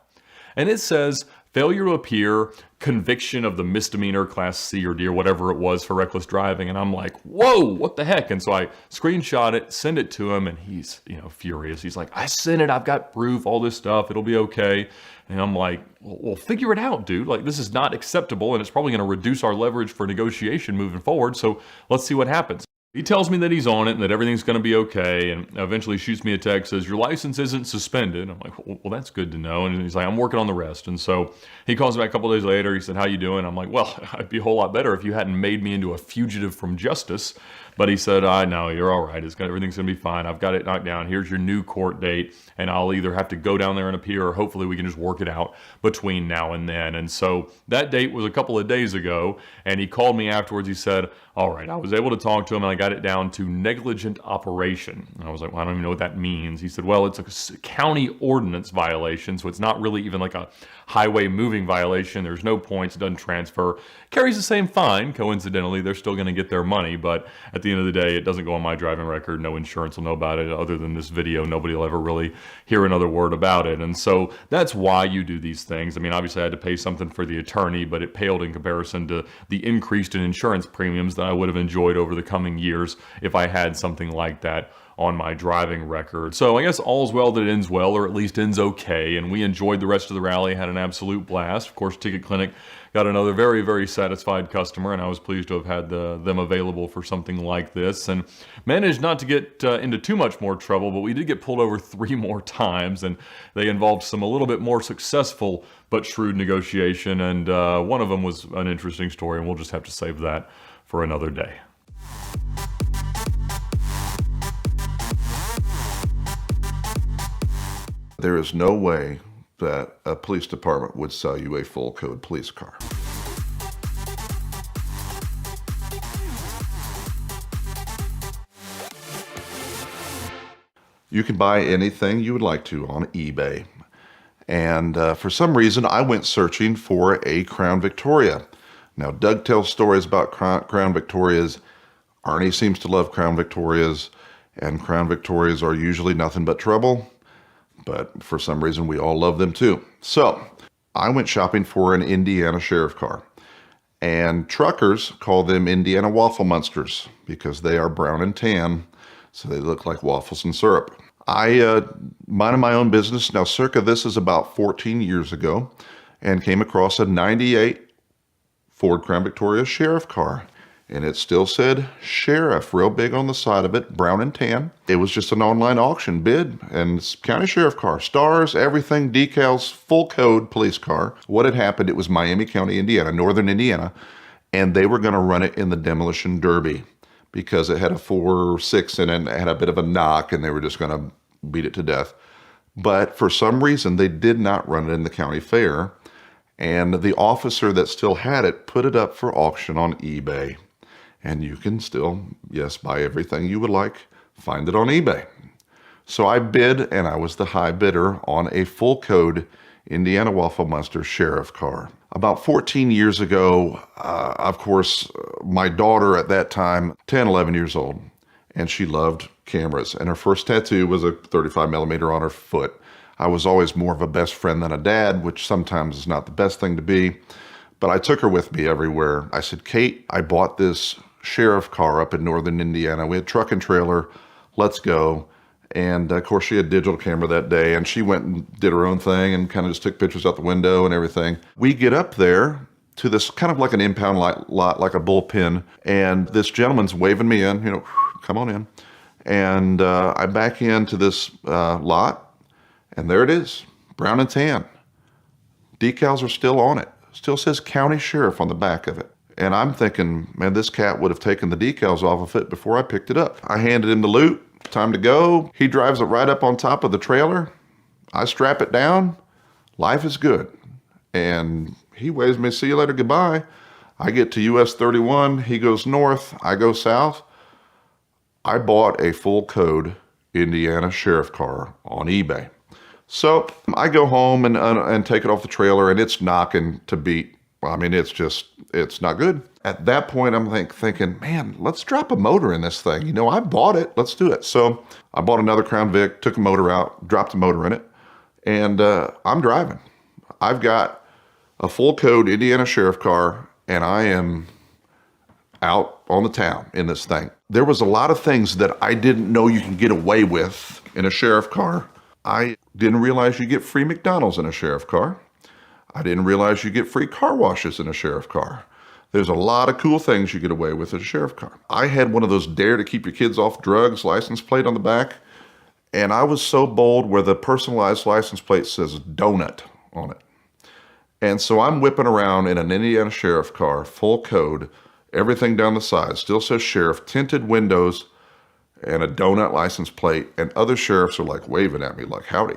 And it says failure to appear, conviction of the misdemeanor class C or D or whatever it was for reckless driving. And I'm like, whoa, what the heck? And so I screenshot it, send it to him, and he's furious. He's like, I sent it, I've got proof, all this stuff, it'll be okay. And I'm like, well, figure it out, dude. Like, this is not acceptable, and it's probably going to reduce our leverage for negotiation moving forward. So let's see what happens. He tells me that he's on it and that everything's going to be okay, and eventually shoots me a text, says, your license isn't suspended. I'm like, well, that's good to know. And he's like, I'm working on the rest. And so he calls me back a couple days later. He said, how you doing? I'm like, well, I'd be a whole lot better if you hadn't made me into a fugitive from justice. But he said, I know, you're all right. Everything's going to be fine. I've got it knocked down. Here's your new court date. And I'll either have to go down there and appear, or hopefully we can just work it out between now and then. And so that date was a couple of days ago. And he called me afterwards. He said, all right, I was able to talk to him, and I got it down to negligent operation. And I was like, well, I don't even know what that means. He said, well, it's a county ordinance violation. So it's not really even like a highway moving violation. There's no points. It doesn't transfer. Carries the same fine. Coincidentally, they're still going to get their money. But at the end of the day, it doesn't go on my driving record. No insurance will know about it. Other than this video, nobody will ever really hear another word about it. And so that's why you do these things. I mean, obviously I had to pay something for the attorney, but it paled in comparison to the increase in insurance premiums that I would have enjoyed over the coming years if I had something like that on my driving record. So I guess all's well that ends well, or at least ends okay, and we enjoyed the rest of the rally, had an absolute blast. Of course, Ticket Clinic got another very, very satisfied customer, and I was pleased to have had them available for something like this, and managed not to get into too much more trouble, but we did get pulled over 3 more times, and they involved some a little bit more successful but shrewd negotiation, and one of them was an interesting story, and we'll just have to save that for another day. There is no way that a police department would sell you a full code police car. You can buy anything you would like to on eBay. And for some reason, I went searching for a Crown Victoria. Now, Doug tells stories about Crown Victorias. Arnie seems to love Crown Victorias, and Crown Victorias are usually nothing but trouble. But for some reason, we all love them too. So I went shopping for an Indiana sheriff car. And truckers call them Indiana waffle monsters because they are brown and tan, so they look like waffles and syrup. I minded my own business. Now, circa this is about 14 years ago, and came across a 98 Ford Crown Victoria sheriff car. And it still said sheriff real big on the side of it, brown and tan. It was just an online auction bid, and county sheriff car, stars, everything, decals, full code police car. What had happened, it was Miami County, Indiana, northern Indiana, and they were going to run it in the demolition derby because it had a 4.6 in it and it had a bit of a knock, and they were just going to beat it to death. But for some reason, they did not run it in the county fair, and the officer that still had it put it up for auction on eBay. And you can still, yes, buy everything you would like, find it on eBay. So I bid, and I was the high bidder on a full code Indiana Waffle Monster sheriff car. About 14 years ago, of course, my daughter at that time, 10, 11 years old, and she loved cameras. And her first tattoo was a 35 millimeter on her foot. I was always more of a best friend than a dad, which sometimes is not the best thing to be. But I took her with me everywhere. I said, Kate, I bought this sheriff car up in northern Indiana. We had truck and trailer. Let's go. And of course, she had digital camera that day, and she went and did her own thing and kind of just took pictures out the window and everything. We get up there to this kind of like an impound lot, like a bullpen, and this gentleman's waving me in, come on in. And I back into this lot, and there it is, brown and tan. Decals are still on it. Still says county sheriff on the back of it. And I'm thinking, man, this cat would have taken the decals off of it before I picked it up. I handed him the loot, time to go. He drives it right up on top of the trailer. I strap it down. Life is good. And he waves me, see you later, goodbye. I get to US 31. He goes north. I go south. I bought a full code Indiana sheriff car on eBay. So I go home and take it off the trailer, and it's knocking to beat. I mean, it's not good. At that point, I'm thinking, man, let's drop a motor in this thing. I bought it. Let's do it. So I bought another Crown Vic, took a motor out, dropped a motor in it, and I'm driving. I've got a full code Indiana sheriff car, and I am out on the town in this thing. There was a lot of things that I didn't know you can get away with in a sheriff car. I didn't realize you get free McDonald's in a sheriff car. I didn't realize you get free car washes in a sheriff car. There's a lot of cool things you get away with in a sheriff car. I had one of those dare to keep your kids off drugs license plate on the back, and I was so bold where the personalized license plate says donut on it. And so I'm whipping around in an Indiana sheriff car, full code, everything down the side, still says sheriff, tinted windows, and a donut license plate, and other sheriffs are like waving at me like howdy.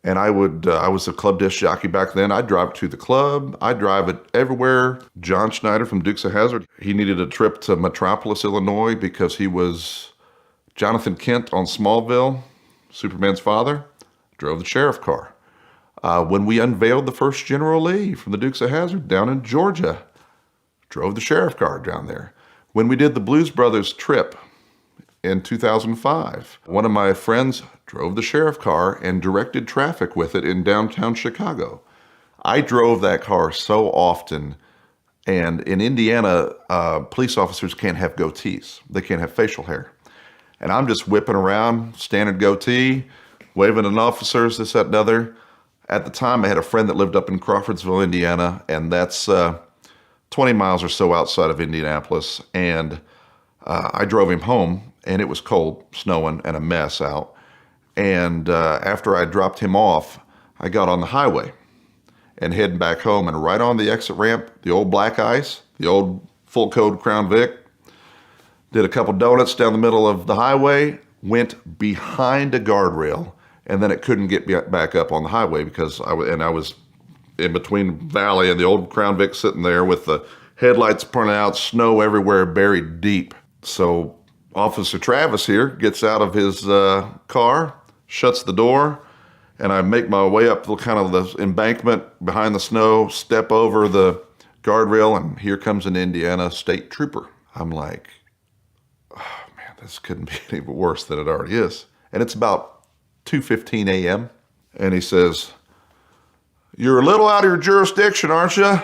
And I was a club disc jockey back then. I'd drive it to the club. I'd drive it everywhere. John Schneider from Dukes of Hazzard, he needed a trip to Metropolis, Illinois, because he was Jonathan Kent on Smallville, Superman's father, drove the sheriff car. When we unveiled the first General Lee from the Dukes of Hazzard down in Georgia, drove the sheriff car down there. When we did the Blues Brothers trip in 2005, one of my friends drove the sheriff car and directed traffic with it in downtown Chicago. I drove that car so often, and in Indiana, police officers can't have goatees. They can't have facial hair. And I'm just whipping around, standard goatee, waving at officers, this, that, and other. At the time, I had a friend that lived up in Crawfordsville, Indiana, and that's 20 miles or so outside of Indianapolis. And I drove him home, and it was cold, snowing, and a mess out. And after I dropped him off, I got on the highway and heading back home. And right on the exit ramp, the old black ice, the old full code Crown Vic, did a couple donuts down the middle of the highway, went behind a guardrail, and then it couldn't get back up on the highway because I was in between Valley and the old Crown Vic sitting there with the headlights pointing out, snow everywhere, buried deep. So Officer Travis here gets out of his car, shuts the door, and I make my way up the kind of the embankment behind the snow, step over the guardrail, and here comes an Indiana state trooper. I'm like, oh man, this couldn't be any worse than it already is. And it's about 2:15 a.m. And he says, "You're a little out of your jurisdiction, aren't you?"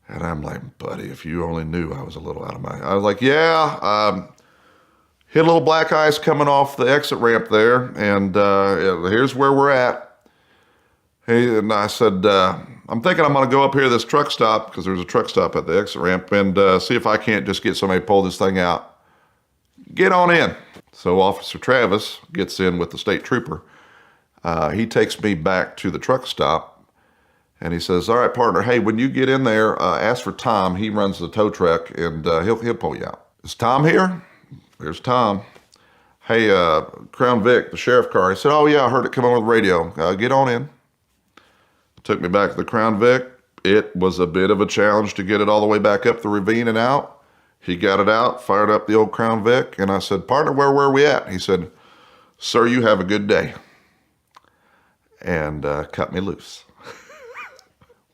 And I'm like, buddy, if you only knew I was a little out of my... I was like, yeah, hit a little black ice coming off the exit ramp there, and here's where we're at. And I said, I'm thinking I'm going to go up here to this truck stop, because there's a truck stop at the exit ramp, and see if I can't just get somebody to pull this thing out. Get on in. So Officer Travis gets in with the state trooper. He takes me back to the truck stop, and he says, "All right, partner, hey, when you get in there, ask for Tom. He runs the tow truck, and he'll pull you out." "Is Tom here?" There's Tom. "Hey, Crown Vic, the sheriff car." He said, "Oh yeah, I heard it come on the radio. Get on in." Took me back to the Crown Vic. It was a bit of a challenge to get it all the way back up the ravine and out. He got it out, fired up the old Crown Vic, and I said, "Partner, where were we at?" He said, "Sir, you have a good day." And cut me loose.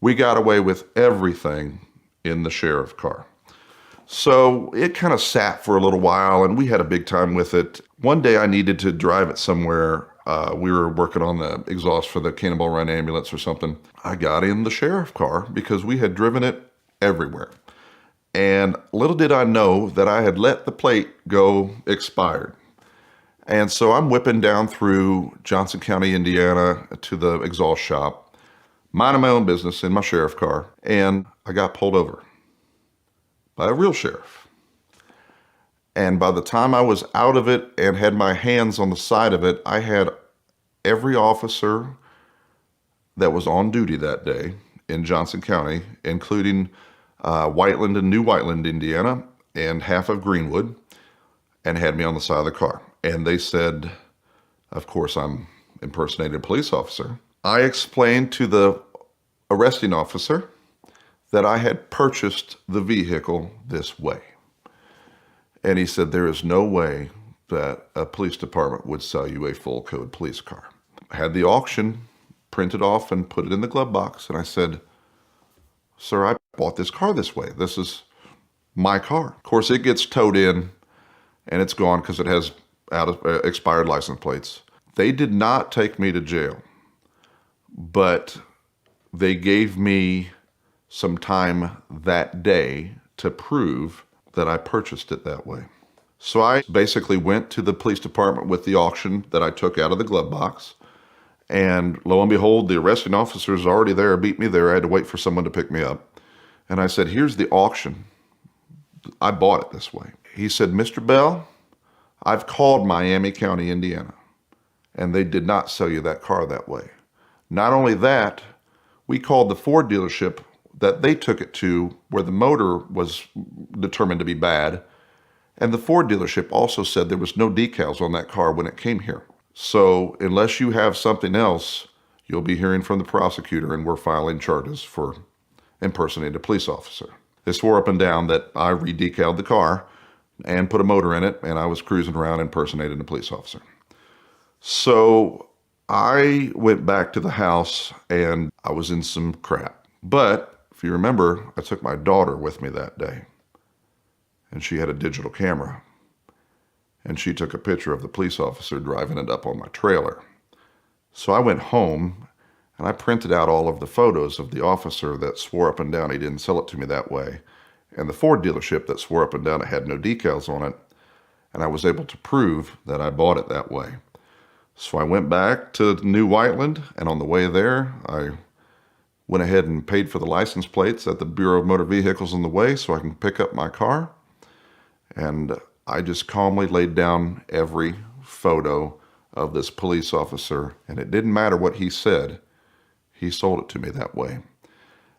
We got away with everything in the sheriff car. So it kind of sat for a little while, and we had a big time with it. One day I needed to drive it somewhere. We were working on the exhaust for the Cannonball Run ambulance or something. I got in the sheriff car because we had driven it everywhere. And little did I know that I had let the plate go expired. And so I'm whipping down through Johnson County, Indiana to the exhaust shop, minding my own business in my sheriff car, and I got pulled over by a real sheriff. And by the time I was out of it and had my hands on the side of it, I had every officer that was on duty that day in Johnson County, including Whiteland and New Whiteland, Indiana, and half of Greenwood, and had me on the side of the car. And they said, of course, I'm impersonating a police officer. I explained to the arresting officer that I had purchased the vehicle this way. And he said, there is no way that a police department would sell you a full code police car. I had the auction printed off and put it in the glove box. And I said, "Sir, I bought this car this way. This is my car." Of course, it gets towed in and it's gone because it has expired license plates. They did not take me to jail, but they gave me some time that day to prove that I purchased it that way. So I basically went to the police department with the auction that I took out of the glove box. And lo and behold, the arresting officer's already there, beat me there. I had to wait for someone to pick me up. And I said, "Here's the auction. I bought it this way." He said, "Mr. Bell, I've called Miami County, Indiana, and they did not sell you that car that way. Not only that, we called the Ford dealership that they took it to where the motor was determined to be bad. And the Ford dealership also said there was no decals on that car when it came here. So unless you have something else, you'll be hearing from the prosecutor, and we're filing charges for impersonating a police officer." They swore up and down that I re-decaled the car and put a motor in it, and I was cruising around impersonating a police officer. So I went back to the house, and I was in some crap. But if you remember, I took my daughter with me that day, and she had a digital camera, and she took a picture of the police officer driving it up on my trailer. So I went home, and I printed out all of the photos of the officer that swore up and down he didn't sell it to me that way, and the Ford dealership that swore up and down it had no decals on it. and I was able to prove that I bought it that way. So I went back to New Whiteland, and on the way there, I went ahead and paid for the license plates at the Bureau of Motor Vehicles on the way so I can pick up my car. And I just calmly laid down every photo of this police officer, and it didn't matter what he said. He sold it to me that way.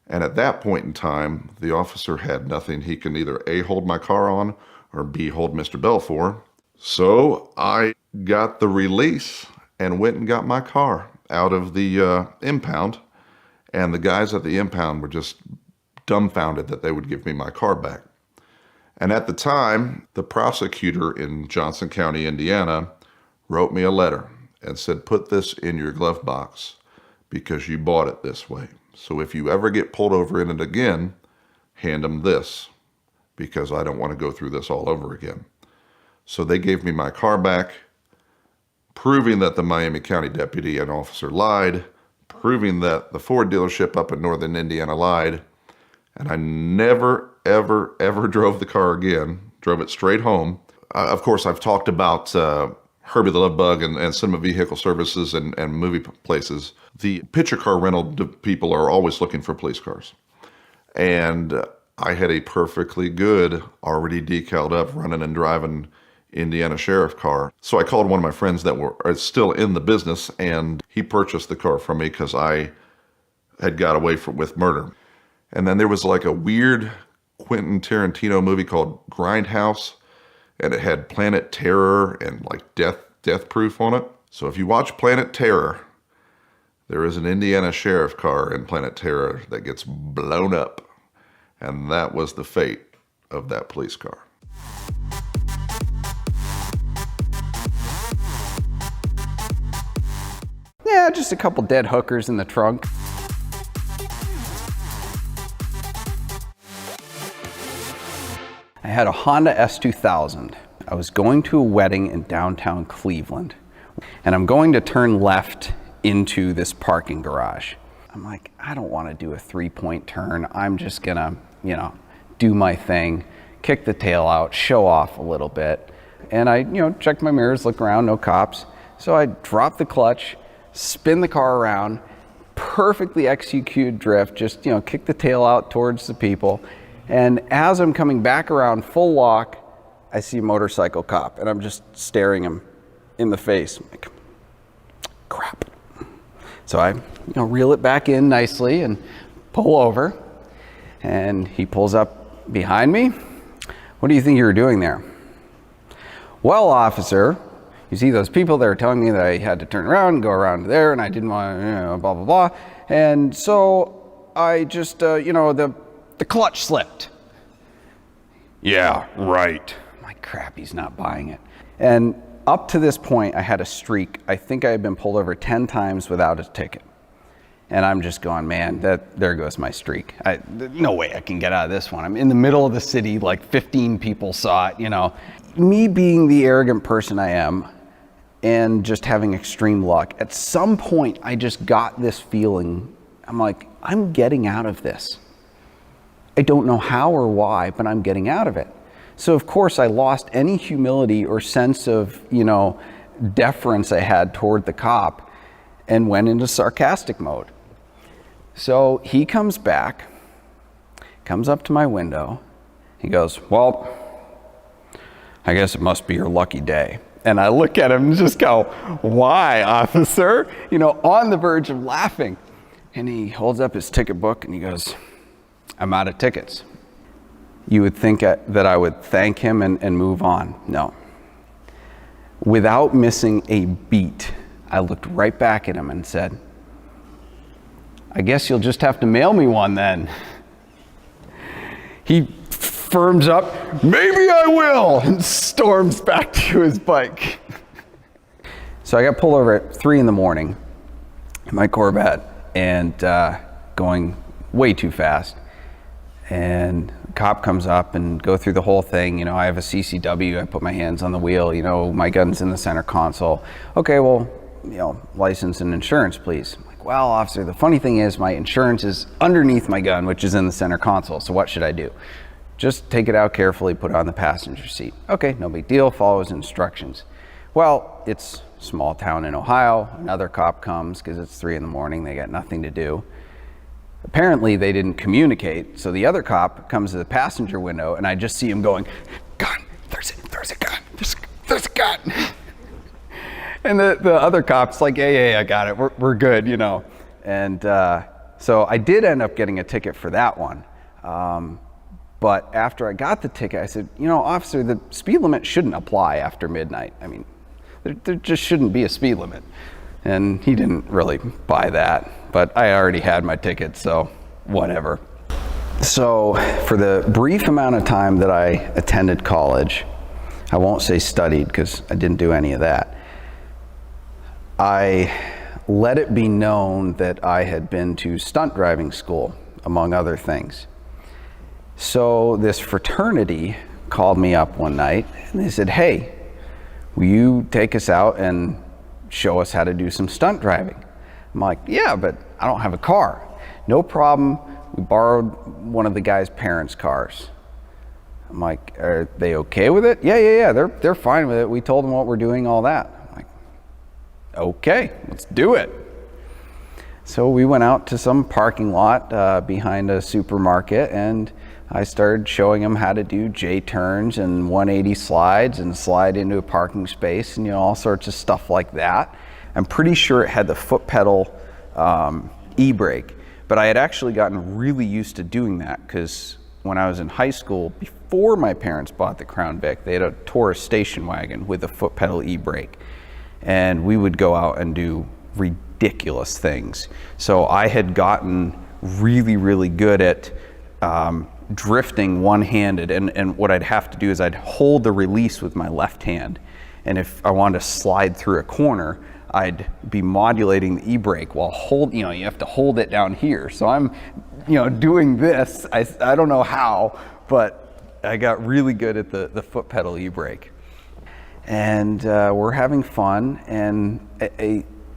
And at that point in time, the officer had nothing he can either A, hold my car on, or B, hold Mr. Bell for. So I got the release and went and got my car out of the impound. And the guys at the impound were just dumbfounded that they would give me my car back. And at the time, the prosecutor in Johnson County, Indiana, wrote me a letter and said, put this in your glove box because you bought it this way. So if you ever get pulled over in it again, hand them this because I don't want to go through this all over again. So they gave me my car back, proving that the Miami County deputy and officer lied, proving that the Ford dealership up in northern Indiana lied, and I never, ever, ever drove the car again, drove it straight home. Of course, I've talked about Herbie the Love Bug and Cinema Vehicle Services and movie places. The picture car rental people are always looking for police cars. And I had a perfectly good, already decaled up, running and driving Indiana sheriff car. So I called one of my friends that are still in the business, and he purchased the car from me because I had got away with murder. And then there was like a weird Quentin Tarantino movie called Grindhouse, and it had Planet Terror and like death proof on it. So if you watch Planet Terror, there is an Indiana sheriff car in Planet Terror that gets blown up. And that was the fate of that police car. Yeah, just a couple dead hookers in the trunk. I had a Honda S2000. I was going to a wedding in downtown Cleveland, and I'm going to turn left into this parking garage. I'm like, I don't want to do a 3-point turn. I'm just gonna, do my thing, kick the tail out, show off a little bit. And I, checked my mirrors, look around, no cops. So I drop the clutch, spin the car around, perfectly executed drift, just, kick the tail out towards the people. And as I'm coming back around full lock, I see a motorcycle cop, and I'm just staring him in the face. I'm like, crap. So I, reel it back in nicely and pull over, and he pulls up behind me. What do you think you were doing there? Well, officer, you see those people that are telling me that I had to turn around and go around there, and I didn't want to, blah, blah, blah. And so I just, the clutch slipped. Yeah, right. I'm like, crap, he's not buying it. And up to this point, I had a streak. I think I had been pulled over 10 times without a ticket. And I'm just going, man, there goes my streak. No way I can get out of this one. I'm in the middle of the city, like 15 people saw it, Me being the arrogant person I am, and just having extreme luck, at some point, I just got this feeling. I'm like, I'm getting out of this. I don't know how or why, but I'm getting out of it. So of course I lost any humility or sense of, deference I had toward the cop and went into sarcastic mode. So he comes back, comes up to my window. He goes, well, I guess it must be your lucky day. And I look at him and just go, why, officer? On the verge of laughing. And he holds up his ticket book and he goes, I'm out of tickets. You would think that I would thank him and move on. No. Without missing a beat, I looked right back at him and said, I guess you'll just have to mail me one then. He firms up, maybe I will, and storms back to his bike. So I got pulled over at 3 in the morning in my Corvette and going way too fast. And the cop comes up and go through the whole thing. I have a CCW, I put my hands on the wheel, my gun's in the center console. Okay, well, license and insurance, please. I'm like, well, officer, the funny thing is my insurance is underneath my gun, which is in the center console, so what should I do? Just take it out carefully, put it on the passenger seat. Okay, no big deal, follows instructions. Well, it's a small town in Ohio. Another cop comes because it's 3 a.m, they got nothing to do. Apparently they didn't communicate, so the other cop comes to the passenger window and I just see him going, gun, there's a gun, there's a gun. And the other cop's like, yeah, I got it, we're good, you know. And so I did end up getting a ticket for that one. But after I got the ticket, I said, you know, officer, the speed limit shouldn't apply after midnight. I mean, there just shouldn't be a speed limit. And he didn't really buy that, but I already had my ticket, so whatever. So for the brief amount of time that I attended college, I won't say studied because I didn't do any of that, I let it be known that I had been to stunt driving school, among other things. So this fraternity called me up one night and they said, hey, will you take us out and show us how to do some stunt driving? I'm like, yeah, but I don't have a car. No problem. We borrowed one of the guy's parents' cars. I'm like, are they okay with it? Yeah, they're fine with it. We told them what we're doing, all that. I'm like, okay, let's do it. So we went out to some parking lot behind a supermarket, and I started showing them how to do J-turns and 180 slides and slide into a parking space and, you know, all sorts of stuff like that. I'm pretty sure it had the foot pedal e-brake, but I had actually gotten really used to doing that because when I was in high school, before my parents bought the Crown Vic, they had a Taurus station wagon with a foot pedal e-brake, and we would go out and do ridiculous things. So I had gotten really, really good at drifting one-handed, and what I'd have to do is I'd hold the release with my left hand, and if I wanted to slide through a corner, I'd be modulating the e-brake while you know, you have to hold it down here. So I'm, you know, doing this. I don't know how, but I got really good at the foot pedal e-brake. And we're having fun, and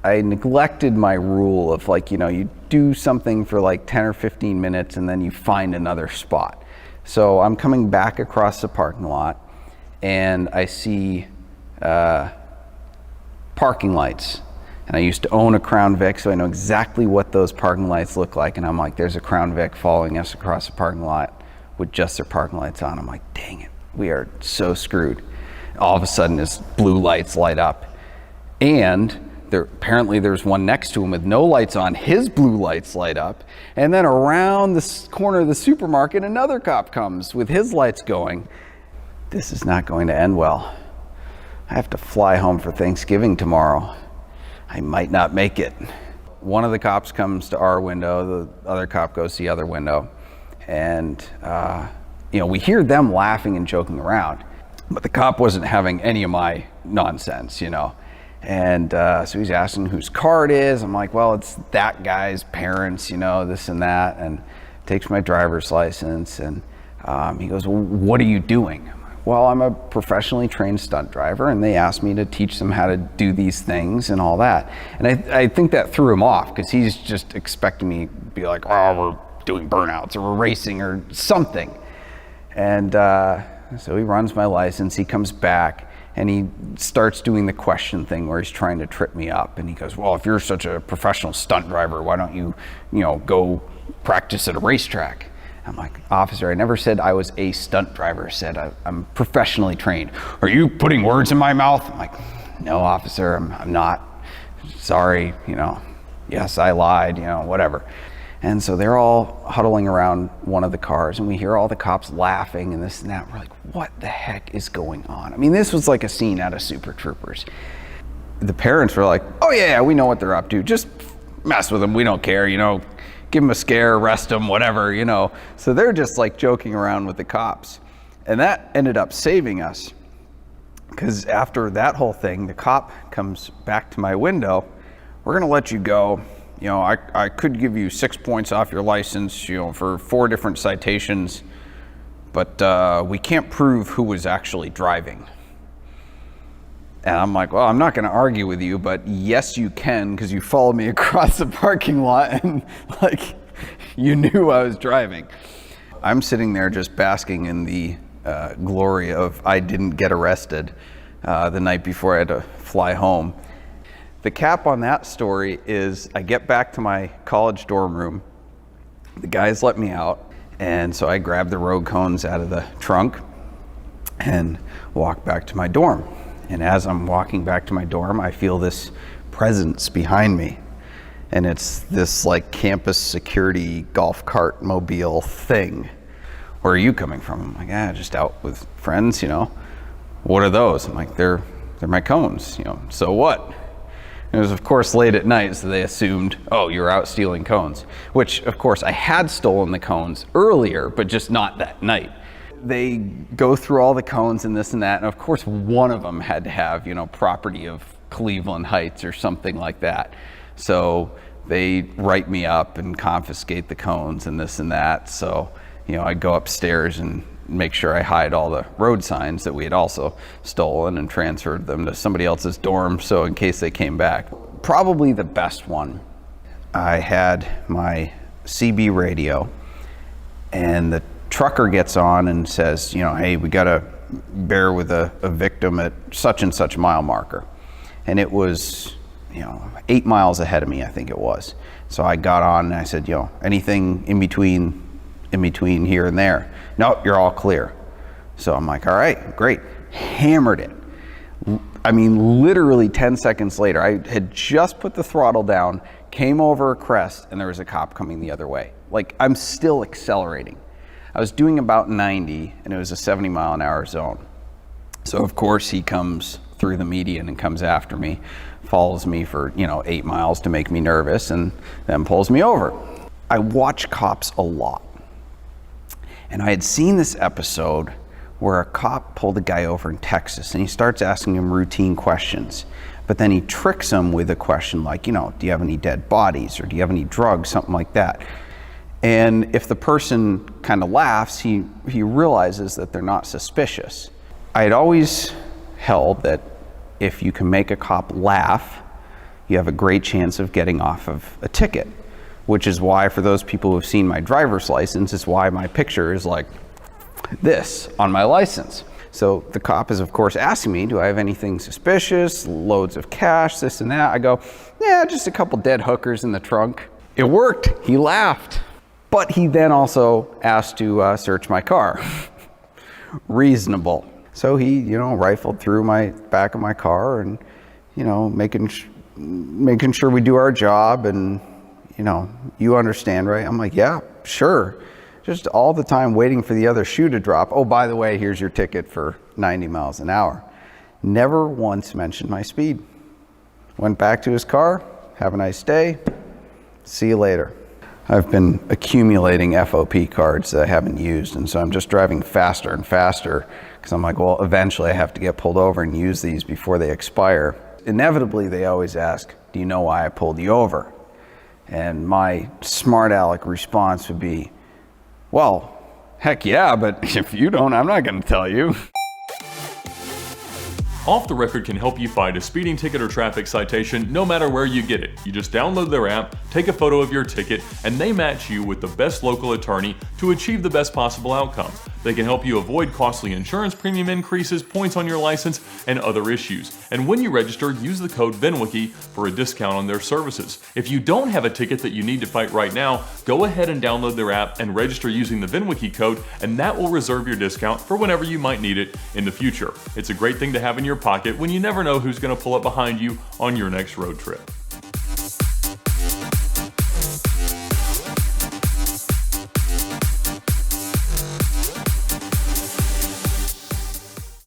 I neglected my rule of, like, you know, you do something for like 10 or 15 minutes and then you find another spot. So I'm coming back across the parking lot and I see parking lights. And I used to own a Crown Vic, so I know exactly what those parking lights look like. And I'm like, there's a Crown Vic following us across the parking lot with just their parking lights on. I'm like, dang it, we are so screwed. All of a sudden, his blue lights light up. And apparently there's one next to him with no lights on, his blue lights light up, and then around the corner of the supermarket, another cop comes with his lights going. This is not going to end well. I have to fly home for Thanksgiving tomorrow. I might not make it. One of the cops comes to our window, the other cop goes to the other window, and you know, we hear them laughing and joking around, but the cop wasn't having any of my nonsense, you know. And so he's asking whose car it is. I'm like, well, it's that guy's parents, you know, this and that, and takes my driver's license. And he goes, well, what are you doing? I'm like, well, I'm a professionally trained stunt driver, and they asked me to teach them how to do these things and all that. And I think that threw him off because he's just expecting me to be like, oh, we're doing burnouts or we're racing or something. And so he runs my license, he comes back, and he starts doing the question thing where he's trying to trip me up. And he goes, well, if you're such a professional stunt driver, why don't you, go practice at a racetrack? I'm like, officer, I never said I was a stunt driver. I said I'm professionally trained. Are you putting words in my mouth? I'm like, no, officer, I'm not. Sorry, yes, I lied, whatever. And so they're all huddling around one of the cars, and we hear all the cops laughing and this and that. We're like, what the heck is going on? I mean, this was like a scene out of Super Troopers. The parents were like, oh yeah, we know what they're up to. Just mess with them. We don't care, give them a scare, arrest them, whatever, So they're just like joking around with the cops. And that ended up saving us, because after that whole thing, the cop comes back to my window. We're gonna let you go. I could give you 6 points off your license, for 4 different citations, but we can't prove who was actually driving. And I'm like, well, I'm not going to argue with you, but yes, you can, because you followed me across the parking lot and you knew I was driving. I'm sitting there just basking in the glory of I didn't get arrested the night before I had to fly home. The cap on that story is I get back to my college dorm room. The guys let me out, and so I grab the road cones out of the trunk and walk back to my dorm. And as I'm walking back to my dorm, I feel this presence behind me. And it's this like campus security golf cart mobile thing. Where are you coming from? I'm like, just out with friends, you know. What are those? I'm like, they're my cones, you know, so what? It was, of course, late at night, so they assumed, oh, you were out stealing cones. Which, of course, I had stolen the cones earlier, but just not that night. They go through all the cones and this and that, and of course, one of them had to have, you know, property of Cleveland Heights or something like that. So they write me up and confiscate the cones and this and that. So, you know, I go upstairs and make sure I hide all the road signs that we had also stolen and transferred them to somebody else's dorm, so in case they came back. Probably the best one, I had my CB radio, and the trucker gets on and says, you know, hey, we got a bear with a victim at such and such mile marker. And it was, you know, 8 miles ahead of me, I think it was. So I got on and I said, you know, anything in between here and there? Nope, you're all clear. So I'm like, all right, great. Hammered it. I mean, literally 10 seconds later, I had just put the throttle down, came over a crest, and there was a cop coming the other way. Like, I'm still accelerating. I was doing about 90, and it was a 70-mile-an-hour zone. So, of course, he comes through the median and comes after me, follows me for, you know, 8 miles to make me nervous, and then pulls me over. I watch cops a lot. And I had seen this episode where a cop pulled a guy over in Texas, and he starts asking him routine questions. But then he tricks him with a question like, you know, do you have any dead bodies, or do you have any drugs, something like that. And if the person kind of laughs, he realizes that they're not suspicious. I had always held that if you can make a cop laugh, you have a great chance of getting off of a ticket. Which is why, for those people who have seen my driver's license, is why my picture is like this on my license. So the cop is, of course, asking me, do I have anything suspicious, loads of cash, this and that? I go, yeah, just a couple dead hookers in the trunk. It worked. He laughed. But he then also asked to search my car. Reasonable. So he, you know, rifled through my back of my car and, you know, making sure we do our job, and you know, you understand, right? I'm like, yeah, sure. Just all the time waiting for the other shoe to drop. Oh, by the way, here's your ticket for 90 miles an hour. Never once mentioned my speed. Went back to his car. Have a nice day. See you later. I've been accumulating FOP cards that I haven't used, and so I'm just driving faster and faster because I'm like, well, eventually I have to get pulled over and use these before they expire. Inevitably, they always ask, do you know why I pulled you over? And my smart aleck response would be, well, heck yeah, but if you don't, I'm not going to tell you. Off the Record can help you find a speeding ticket or traffic citation no matter where you get it. You just download their app, take a photo of your ticket, and they match you with the best local attorney to achieve the best possible outcome. They can help you avoid costly insurance premium increases, points on your license, and other issues. And when you register, use the code VINwiki for a discount on their services. If you don't have a ticket that you need to fight right now, go ahead and download their app and register using the VINwiki code, and that will reserve your discount for whenever you might need it in the future. It's a great thing to have in your pocket when you never know who's going to pull up behind you on your next road trip.